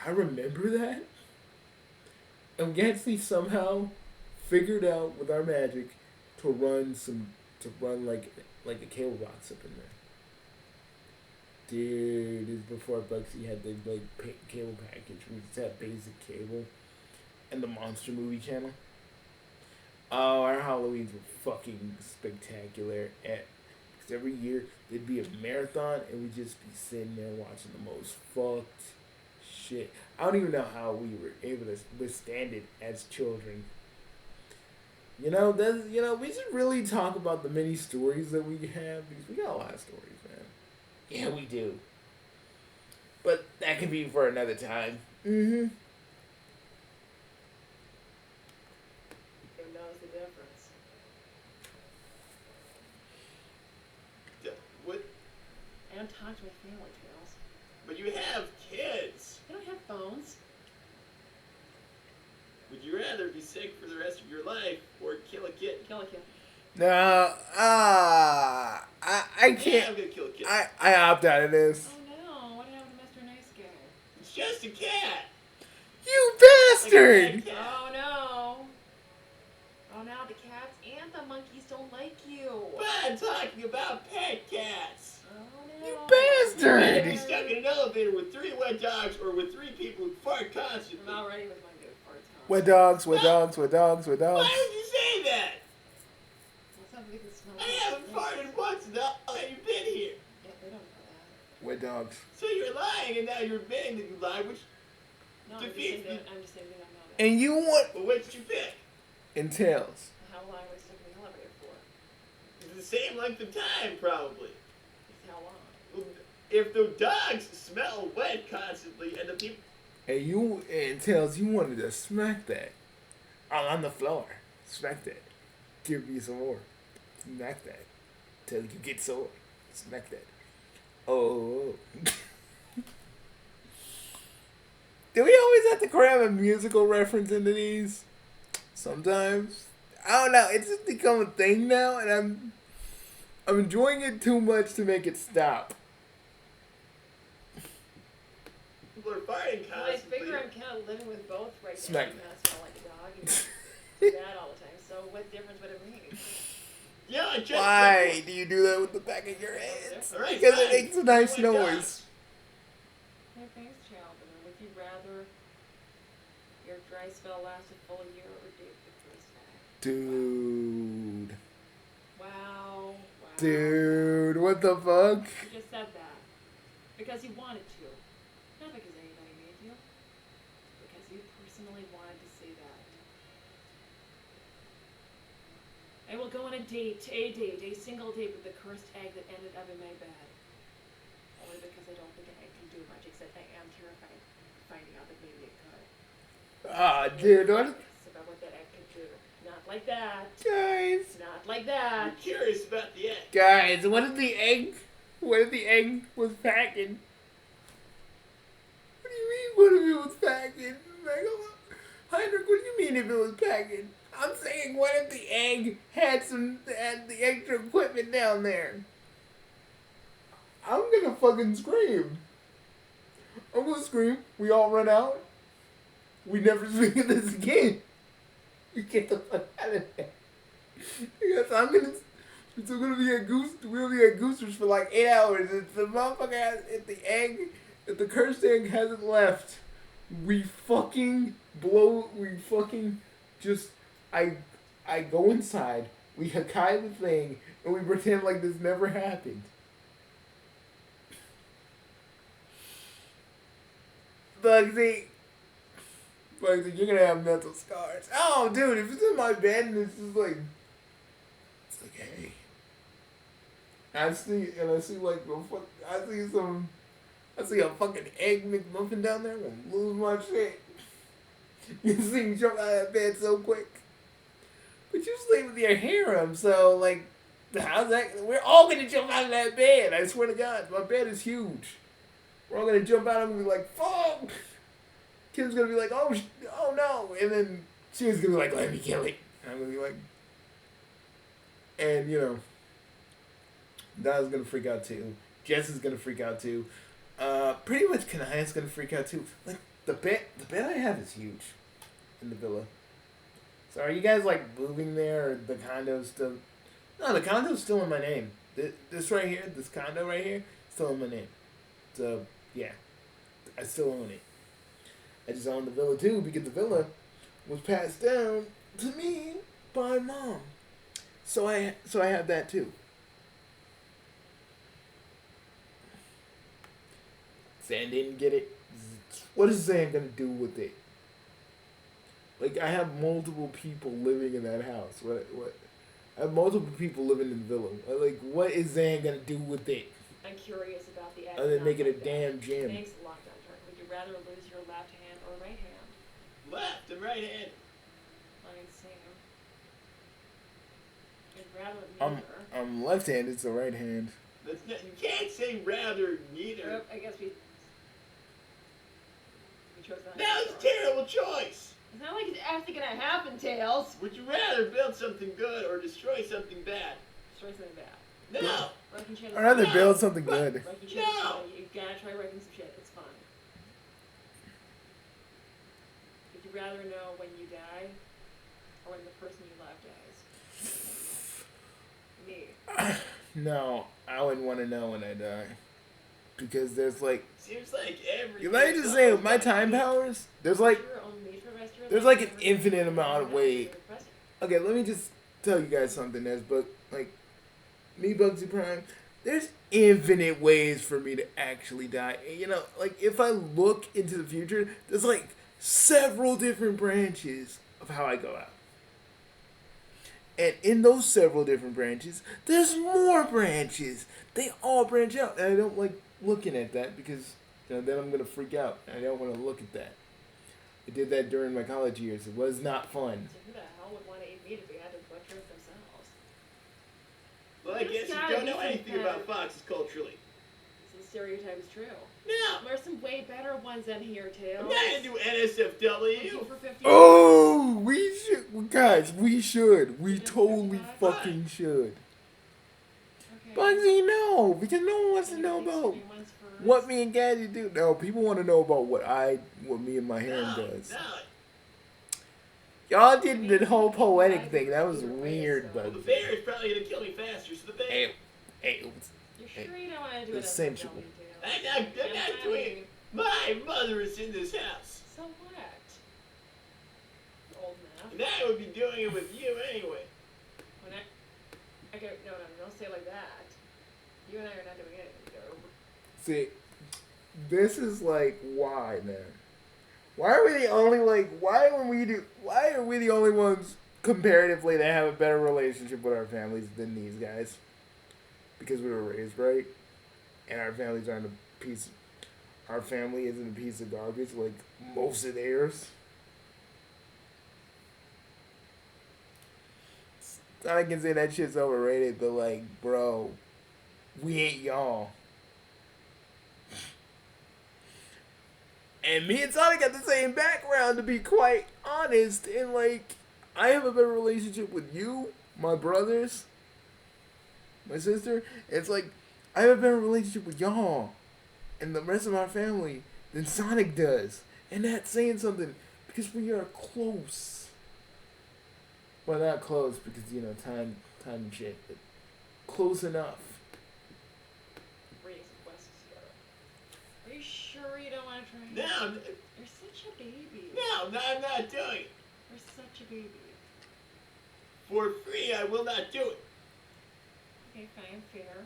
I remember that. And we actually somehow figured out with our magic to run like a cable box up in there. Dude, this is before Bugsy had the cable package. We just had basic cable and the Monster Movie channel. Oh, our Halloweens were fucking spectacular. Because every year there'd be a marathon and we'd just be sitting there watching the most fucked shit. I don't even know how we were able to withstand it as children. We should really talk about the many stories that we have because we got a lot of stories, man. Yeah, we do. But that could be for another time. Mm-hmm. Who knows the difference? What? I don't talk to my family tales. But you have kids. I don't have phones. Would you rather be sick for the rest of your life or kill a kid? Kill a kid. No, I can't. Yeah, I'm gonna kill a kid. I opt out of this. Oh no, what happened to Mr. Nice Guy? It's just a cat. You bastard! Like a cat. Oh no. Oh, now the cats and the monkeys don't like you. But not talking about pet cats. Oh no. You You'd bastard! rather be stuck in an elevator with 3 wet dogs or with 3 people who fart constantly. I'm already with my good farts. Wet dogs, wet dogs, wet dogs, wet dogs. Why would you say that? That's not because it smells I like haven't snakes. farted once in the whole time you've been here. Yeah, they don't know that. Wet dogs. So you're lying, and now you're admitting that you lied, which, No, I'm just Defeat saying the- that. I'm just saying they don't know that. And you want well, what did you pick? entails. How long was I stuck in the elevator for? It's the same length of time, probably. It's how long? Well, if the dogs smell wet constantly, and the people... And you entails you wanted to smack that. On the floor. Smack that. Give me some more. Smack that. Till you get sore. Smack that. Oh. Do we always have to cram a musical reference into these? Sometimes. I don't know. It's just become a thing now, and I'm enjoying it too much to make it stop. People are farting Well, I constantly. figure I'm kind of living with both right Smack. now. You kind of smell like a dog and it's bad all the time. So what difference would it make? Yeah, I just... Why do you do that with the back of your hands? All right, Because it fine. makes a nice Wet noise. dogs. Hey, thanks, child. But would you rather your dry spell last a full year or date the first act? Dude. Wow. Dude, what the fuck? You just said that. Because you wanted to. Not because anybody made you. Because you personally wanted to say that. I will go on a single date with the cursed egg that ended up in my bed. Only because I don't think an egg can do much, except I am terrified of finding out that maybe it could. Ah, dude, what? Yes, about what that egg could do. Not like that. Guys. Not like I'm that. curious about the egg. Guys, what if the egg? What if the egg was packing? What do you mean, what if it was packing? Heinrich, what do you mean if it was packing? I'm saying, what if the egg had the extra equipment down there? I'm gonna fucking scream. I'm gonna scream. We all run out. We never speak of this again. We get the fuck out of there. Because we're gonna be at we'll be at Goosers for like 8 hours. If the motherfucker if the cursed egg hasn't left, we fucking just, I go inside, we Hakai the thing, and we pretend like this never happened. Bugsy, you're gonna have mental scars. Oh, dude, if it's in my bed and it's just like, hey. I see like, I see a fucking egg McMuffin down there, I'm gonna lose my shit. You see me jump out of that bed so quick. But you sleep with your harem, so like, how's that? We're all gonna jump out of that bed, I swear to God. My bed is huge. We're all gonna jump out and be like, fuck! Kim's gonna be like, oh no! And then she's gonna be like, let me kill it. And I'm gonna be like, and you know, Don's gonna freak out too. Jess is gonna freak out too. Pretty much Kanaya's gonna freak out too. Like, the bed I have is huge in the villa. So are you guys like moving there, or the condo's still? No, the condo's still in my name. This right here, this condo right here, still in my name. So yeah, I still own it. I just own the villa too because the villa was passed down to me by Mom. So I have that too. Zan didn't get it. What is Zan gonna do with it? Like, I have multiple people living in that house. What? I have multiple people living in the villa. Like, what is Zan gonna do with it? I'm curious about the egg. Other than not make it a like that. damn gym. Thanks a lot, Doctor. Would you rather lose your left hand or right hand? Left and right hand. Mine same. I'd rather I'm neither. left-handed, so right hand. That's not, you can't say rather neither. Yep, I guess we chose that. That was a terrible choice. It's not like it's actually gonna happen, Tails. Would you rather build something good or destroy something bad? Destroy something bad. No. Wrecking shit is I'd rather No. build something good. Wrecking shit is No. fun. You gotta try wrecking some shit. It's fun. Would you rather know when you die or when the person you love dies? me. No, I wouldn't want to know when I die. Because there's like, Seems like every. you like to say with my time powers, there's like Your own meat for the rest of your there's life, like an never infinite gonna amount of die, way. you're the president. Okay, let me just tell you guys something, but like me, Bugsy Prime, there's infinite ways for me to actually die. You know, like if I look into the future, there's like several different branches of how I go out. And in those several different branches, there's more branches. They all branch out. And I don't like looking at that because then I'm going to freak out. I don't want to look at that. I did that during my college years. It was not fun. So who the hell would want to eat meat if they had to butcher it themselves? Well, I guess you don't know anything about foxes culturally. Some stereotypes true. No, There's some way better ones in here, Tails. I'm not into NSFW. For 50 Oh, we should. Guys, we should. We totally fucking should. Okay. Bugsy, no. Because no one wants to know Any about extreme ones first? what me and Gadget do. No, people want to know about what me and my hand does. No. Y'all did the whole poetic thing. That was weird, Well, the Bugsy. bear is probably gonna kill me faster, so the bear. Hey, You're sure you don't want to do it? it's as a sensual. dummy, Tails? I'm not doing it. My mother is in this house, So what? Old and enough. I would be doing it with you anyway. When okay, no, don't say it like that. You and I are not doing anything, Joe. See, this is like why, man. Why are we the only why are we the only ones comparatively that have a better relationship with our families than these guys? Because we were raised right, and our families aren't a piece. Our family isn't a piece of garbage like most of theirs. I can say that shit's overrated, but like, bro, we ain't y'all. And me and Sonic got the same background, to be quite honest. And like, I have a better relationship with you, my brothers, my sister. It's like, I have a better relationship with y'all and the rest of my family than Sonic does. And that's saying something because we are close. Well, not close because, you know, time and shit, but close enough. Raise West together. Are you sure you don't want to try? No, You're such a baby. no, I'm not doing it. You're such a baby. For free, I will not do it. Okay, fine, fair.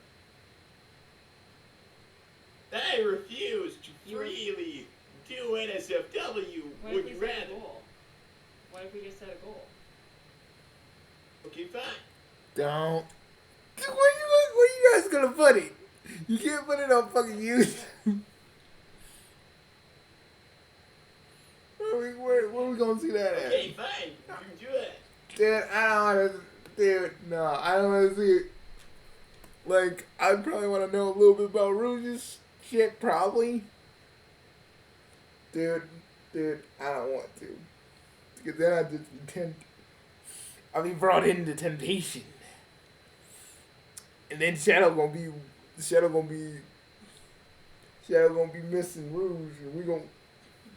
I refuse to freely do NSFW. What Would if you we set a rather? goal? What if we just set a goal? Okay, fine. Don't. Where you guys gonna put it? You can't put it on fucking YouTube. Where we gonna see that at? Okay, fine. You can do that. Dude, I don't wanna. Dude, no, I don't wanna see it. Like, I probably wanna know a little bit about Rouge's shit, probably. Dude, I don't want to. Because then I just I'll be brought into temptation. And then Shadow gonna be missing Rouge, and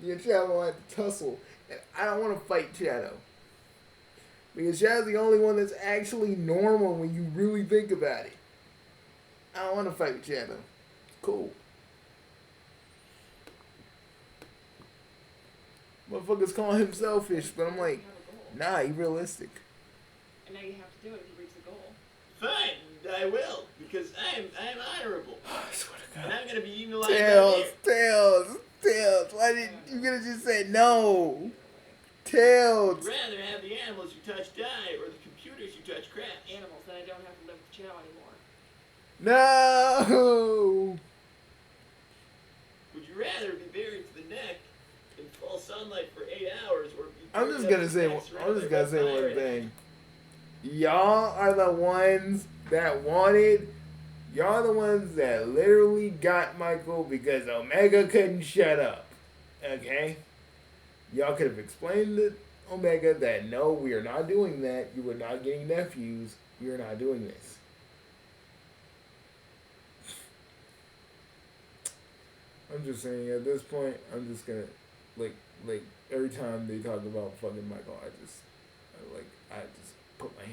me and Shadow gonna have to tussle. And I don't wanna fight Shadow. Because Shadow's the only one that's actually normal when you really think about it. I don't wanna fight with Shadow. Cool. Motherfuckers call him selfish, but I'm like, You have a goal. nah, he realistic. And now you have to do it if you reach the goal. Fine, I will, because I'm honorable. I swear to And God. I'm gonna be utilized by Tails. Why did you could have just said no? Either way. Tails. I'd rather have the animals you touch die or the computers you touch crash. Animals, then I don't have to live with Chow anymore. No. Would you rather be buried to the neck in full sunlight for 8 hours or be I'm buried just up gonna to say. the neck I'm just surrounded gonna by say fire one ants? thing. Y'all are the ones that wanted. Y'all are the ones that literally got Michael because Omega couldn't shut up. Okay? Y'all could have explained to Omega that no, we are not doing that. You are not getting nephews. We are not doing this. I'm just saying, at this point, I'm just gonna, like every time they talk about fucking Michael, I just put my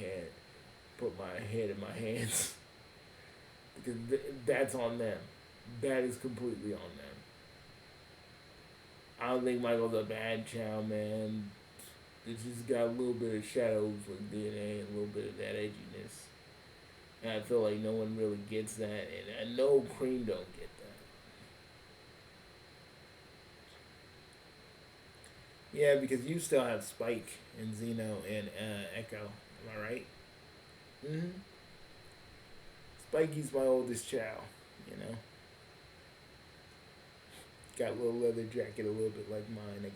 put my head in my hands. Because that's on them. That is completely on them. I don't think Michael's a bad child, man. It's just got a little bit of shadows with DNA and a little bit of that edginess. And I feel like no one really gets that. And I know Cream don't get that. Yeah, because you still have Spike and Zeno and Echo. Am I right? Mm-hmm. Spikey's my oldest child, you know. Got a little leather jacket, a little bit like mine.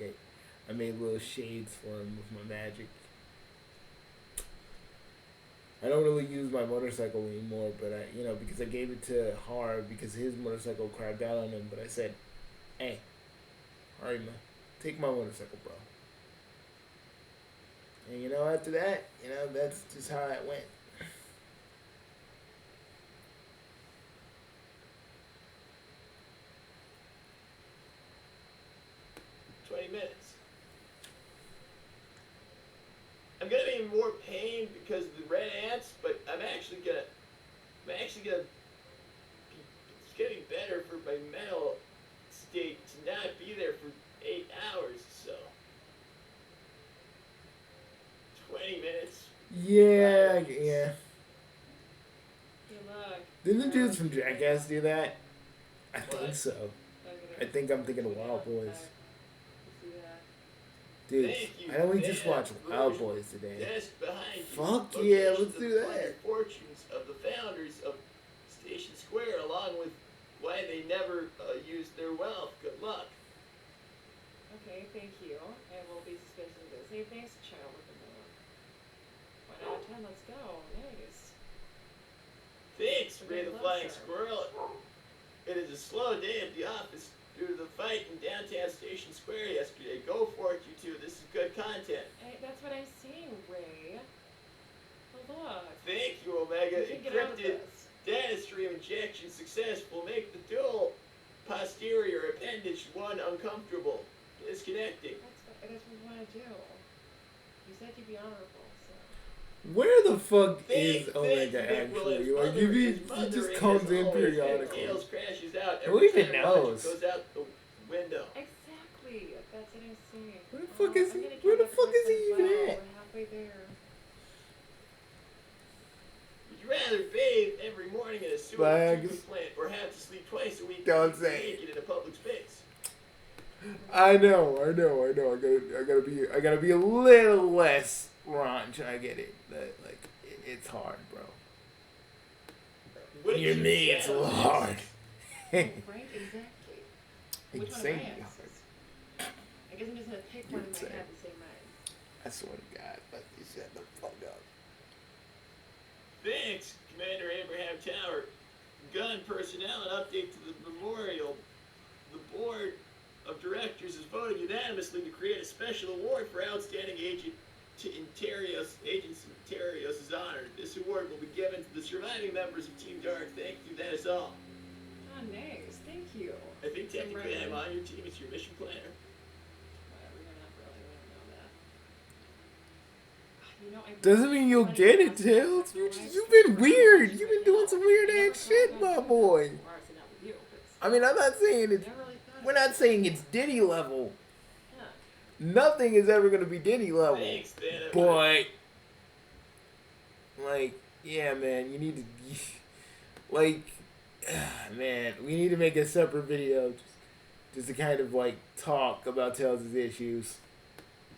I made little shades for him with my magic. I don't really use my motorcycle anymore, but because I gave it to Har because his motorcycle crapped out on him. But I said, "Hey, Harima, take my motorcycle, bro." And after that, that's just how it went. Minutes. I'm gonna be in more pain because of the red ants, but I'm actually gonna it's gonna be better for my mental state to not be there for 8 hours. So 20 minutes. Yeah, yeah. Good luck. Didn't the dudes from Jackass do that? I What? think so. I think I'm thinking of Wild Boys. Dude, I know we just watched Wild Boys today. Fuck yeah, let's do that. Fortunes of the founders of Station Square, along with why they never used their wealth. Good luck. Okay, thank you. I will be suspiciously busy. Thanks, child with the moon. 1 out of 10, let's go. Nice. Thanks, Ray the Flying Squirrel. It is a slow day at the office due to the fight in downtown Station Square yesterday. Go for it, you two. This is good content. Hey, that's what I'm seeing, Ray. Well, look. Thank you, Omega. You can get out of Encrypted this. data stream injection successful. Make the dual posterior appendage one uncomfortable. Disconnecting. That's what we want to do. You said you'd be honorable, so. Where the fuck Think, is Omega think, actually? Will, Like, his he mother just is comes in always, and periodically. Tails crashes out Who every even time Roger knows? goes out the window. Exactly. That's what I'm saying. Where the fuck is I'm he? gonna Where the count fuck up is he first even as well. at? We're halfway there. Would you rather bathe every morning in a sewer Bags. treatment plant or have to sleep twice a week Don't say. naked in a public space? I know. I gotta be a little less raunch. I get it. But, like, it's hard, bro. What You did me, it's a say? little hard. Right? Exactly. Which one am I Exactly. at? I guess I'm just gonna pick one in my You'd say. head and say mine. I swear to God, but you shut the fuck up. Thanks, Commander Abraham Tower. Gun personnel, an update to the memorial. The board of directors has voted unanimously to create a special award for outstanding agent to Agents Interios' honor. This award will be given to the surviving members of Team Dark. Thank you, that is all. Oh, nice. Thank you. I think technically Right. I'm on your team as your mission planner. Whatever, you're not really. We don't know that. I Doesn't mean you'll get it, Tails. You've been weird. You've been doing some weird ass shit, my boy. I mean, I'm not saying it's. We're not saying it's Diddy level. Yeah. Nothing is ever gonna be Diddy level. Thanks, Dan. But, like, yeah, man, you need to, like, man, we need to make a separate video just to kind of, like, talk about Tails' issues.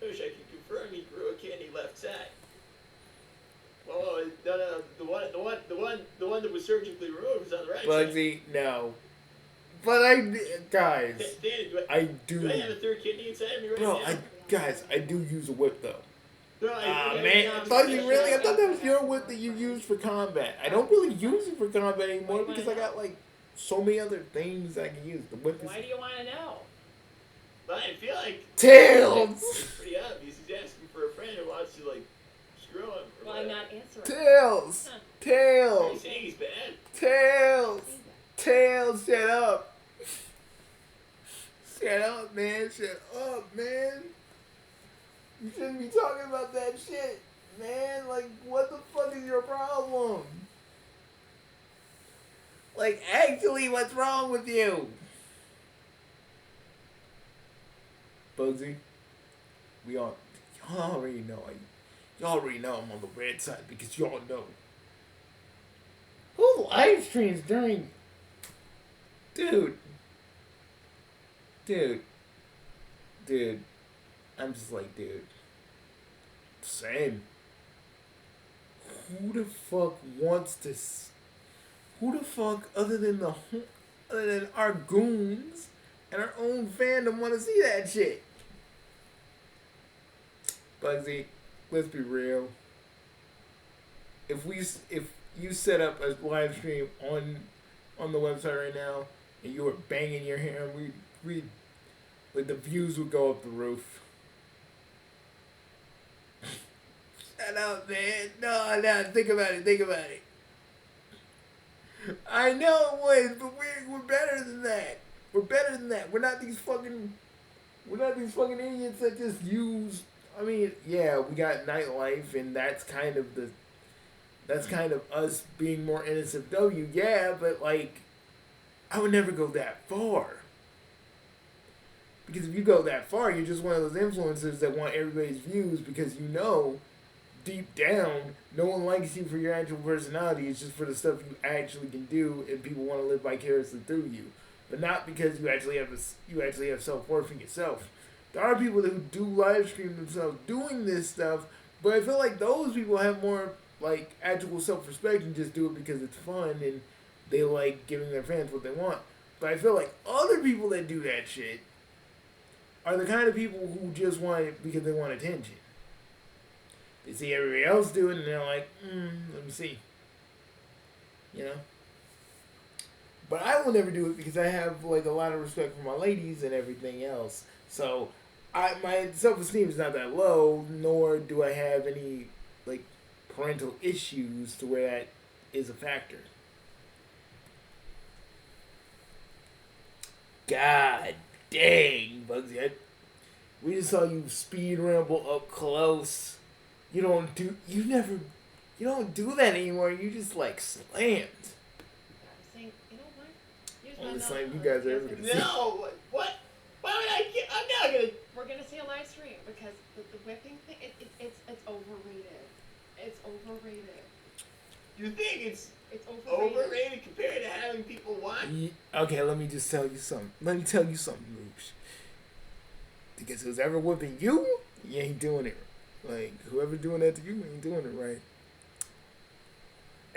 I wish I could confirm he grew a kidney left side. Whoa, no, the one that was surgically removed was on the right side. Bugsy, no. But guys, Dan, I do I have a third kidney inside of me right bro, now? I do use a whip, though. No, Man, Bugsy, really? I thought that was your whip that you used for combat. I don't really use it for combat anymore because I got, like, so many other things I can use. The whip is... Why do you want to know? But I feel like Tails! it's pretty obvious. He's asking for a friend who wants to, like, screw him. Well, I'm not answering. Tails! Huh. Are you Tails! saying he's bad? Tails! Tails, shut up! Shut up, man. Shut up, man. You shouldn't be talking about that shit. man. Like, what the fuck is your problem? Like, actually, what's wrong with you? Bugsy, y'all already know. Y'all already know I'm on the red side because y'all know. Who live streams during... Dude. I'm just like, dude. Same. Who the fuck wants to... Who the fuck, other than our goons and our own fandom, want to see that shit? Bugsy, let's be real. If you set up a live stream on the website right now and you were banging your hair, we like the views would go up the roof. Shut up, man. No, think about it. I know it would, but we're better than that. We're not these fucking idiots that just use. I mean, yeah, we got nightlife, and that's kind of us being more NSFW. Yeah, but like, I would never go that far. Because if you go that far, you're just one of those influencers that want everybody's views because you know, deep down, no one likes you for your actual personality. It's just for the stuff you actually can do, and people want to live vicariously through you, but not because you actually have self-worth in yourself. There are people who do live stream themselves doing this stuff, but I feel like those people have more like actual self-respect and just do it because it's fun and they like giving their fans what they want. But I feel like other people that do that shit are the kind of people who just want it because they want attention. They see everybody else do it and they're like, let me see. You know? But I will never do it because I have like a lot of respect for my ladies and everything else. So my self-esteem is not that low, nor do I have any like parental issues to where that is a factor. God dang, Bugsy. We just saw you speed ramble up close. You don't do that anymore. You just like slammed. Saying, you know what? Use Only my slam you knowledge. guys are ever gonna see. No, what? Why would I get? I'm not gonna. We're gonna see a live stream because the whipping thing, it's overrated. It's overrated. You think it's overrated. overrated compared to having people watch? Okay, let me just tell you something. Rouge. Because who's ever whipping you ain't doing it. Like, whoever doing that to you ain't doing it right.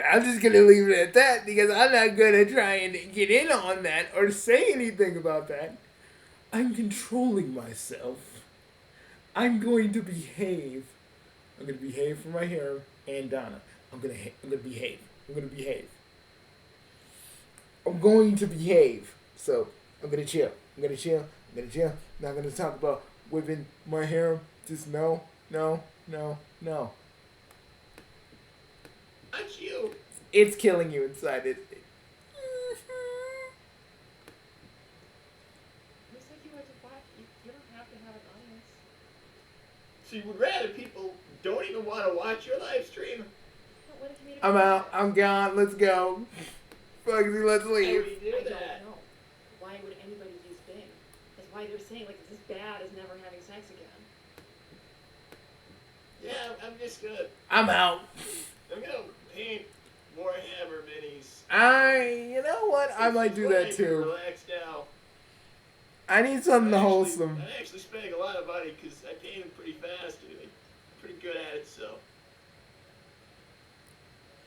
I'm just gonna leave it at that because I'm not gonna try and get in on that or say anything about that. I'm controlling myself. I'm going to behave. I'm gonna behave for my hair and Donna. I'm gonna behave. I'm going to behave. So I'm gonna chill. Not gonna talk about whipping my hair. Just no. Not you. It's killing you inside it. Looks like you want to watch. You don't have to have an audience. So you would rather people don't even want to watch your live stream? But what if you made a I'm video? out. I'm gone. Let's go. Bugsy, let's Why would leave. you do I don't that? know. Why would anybody use Bing? That's why they're saying like it's as bad as never having sex again. Yeah, I'm just gonna. I'm out. I'm gonna paint more Hammer minis. You know what? I might do that too. Relax now. I need something wholesome. I'm actually spending a lot of money because I paint them pretty fast and I'm pretty good at it, so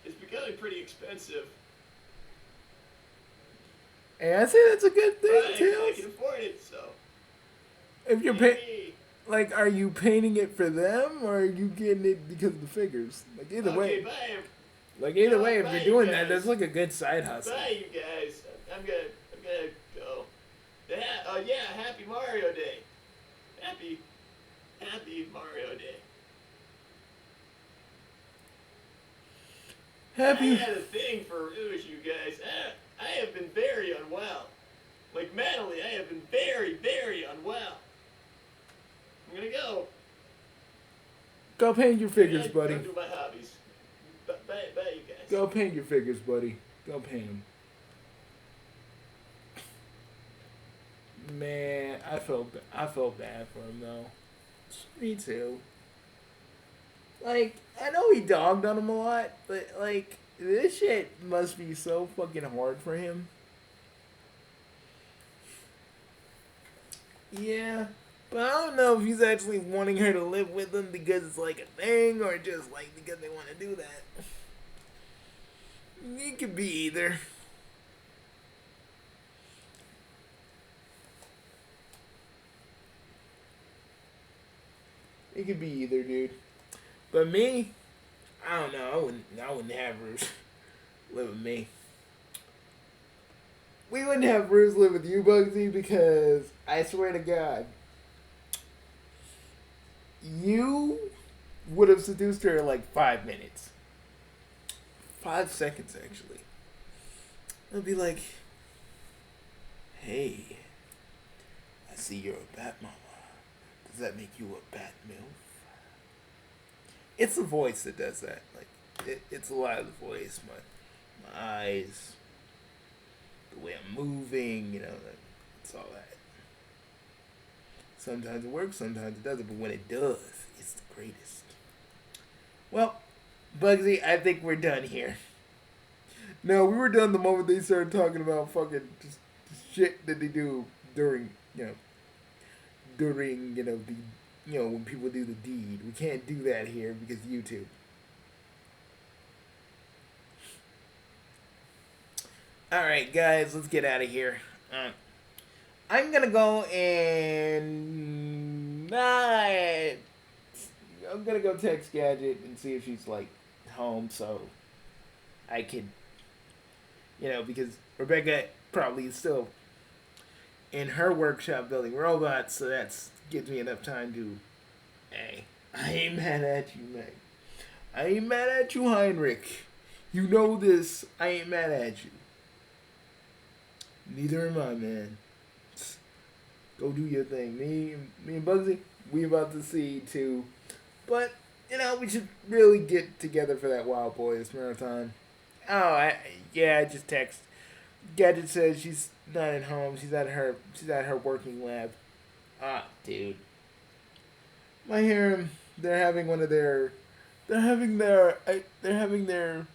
it's becoming pretty expensive. Hey, I say that's a good thing, But I Tails. can afford it, so. If you're Yay. like, are you painting it for them or are you getting it because of the figures? Like either way, Bye. if you're bye, doing you that, guys. that's like a good side hustle. Bye, you guys. I'm gonna go. Happy Mario Day. Happy Mario Day. Happy. I had a thing for Rouge, you guys. I have been very unwell. Like mentally, I have been very, very unwell. I'm gonna go. Go paint your figures, Yeah, buddy. Go do my hobbies. Bye, you guys. Go paint your figures, buddy. Go paint them. Man, I felt bad for him though. Me too. Like, I know he dogged on him a lot, but like, this shit must be so fucking hard for him. Yeah, but I don't know if he's actually wanting her to live with him because it's like a thing, or just like because they want to do that. It could be either. It could be either, dude. But me, I don't know. I wouldn't have Rouge live with me. We wouldn't have Rouge live with you, Bugsy, because I swear to God, you would have seduced her in like 5 minutes. 5 seconds, actually. It'd be like, hey, I see you're a bat mama. Does that make you a bat milf? It's the voice that does that. Like, it's a lot of the voice, my eyes, the way I'm moving, you know, it's all that. Sometimes it works, sometimes it doesn't, but when it does, it's the greatest. Well, Bugsy, I think we're done here. No, we were done the moment they started talking about fucking just shit that they do during, when people do the deed. We can't do that here because of YouTube. Alright, guys, let's get out of here. I'm gonna go and... I'm gonna go text Gadget and see if she's, like, home so I could... because Rebecca probably is still in her workshop building robots, so that gives me enough time to... Hey, I ain't mad at you, Meg. I ain't mad at you, Heinrich. You know this. I ain't mad at you. Neither am I, man. Go do your thing. Me and Bugsy, we about to see too. But, we should really get together for that Wild Boys marathon. Oh, I just text. Gadget says she's not at home. She's at her working lab. Ah, dude. I hear him. They're having their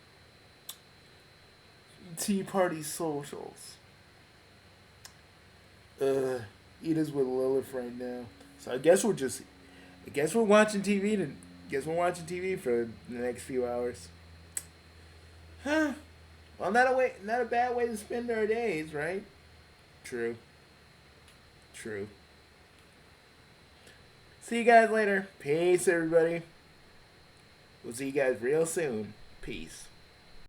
tea party socials. Ida's with Lilith right now. So I guess we're watching TV for the next few hours. Huh. Well, not a bad way to spend our days, right? True. See you guys later. Peace, everybody. We'll see you guys real soon. Peace.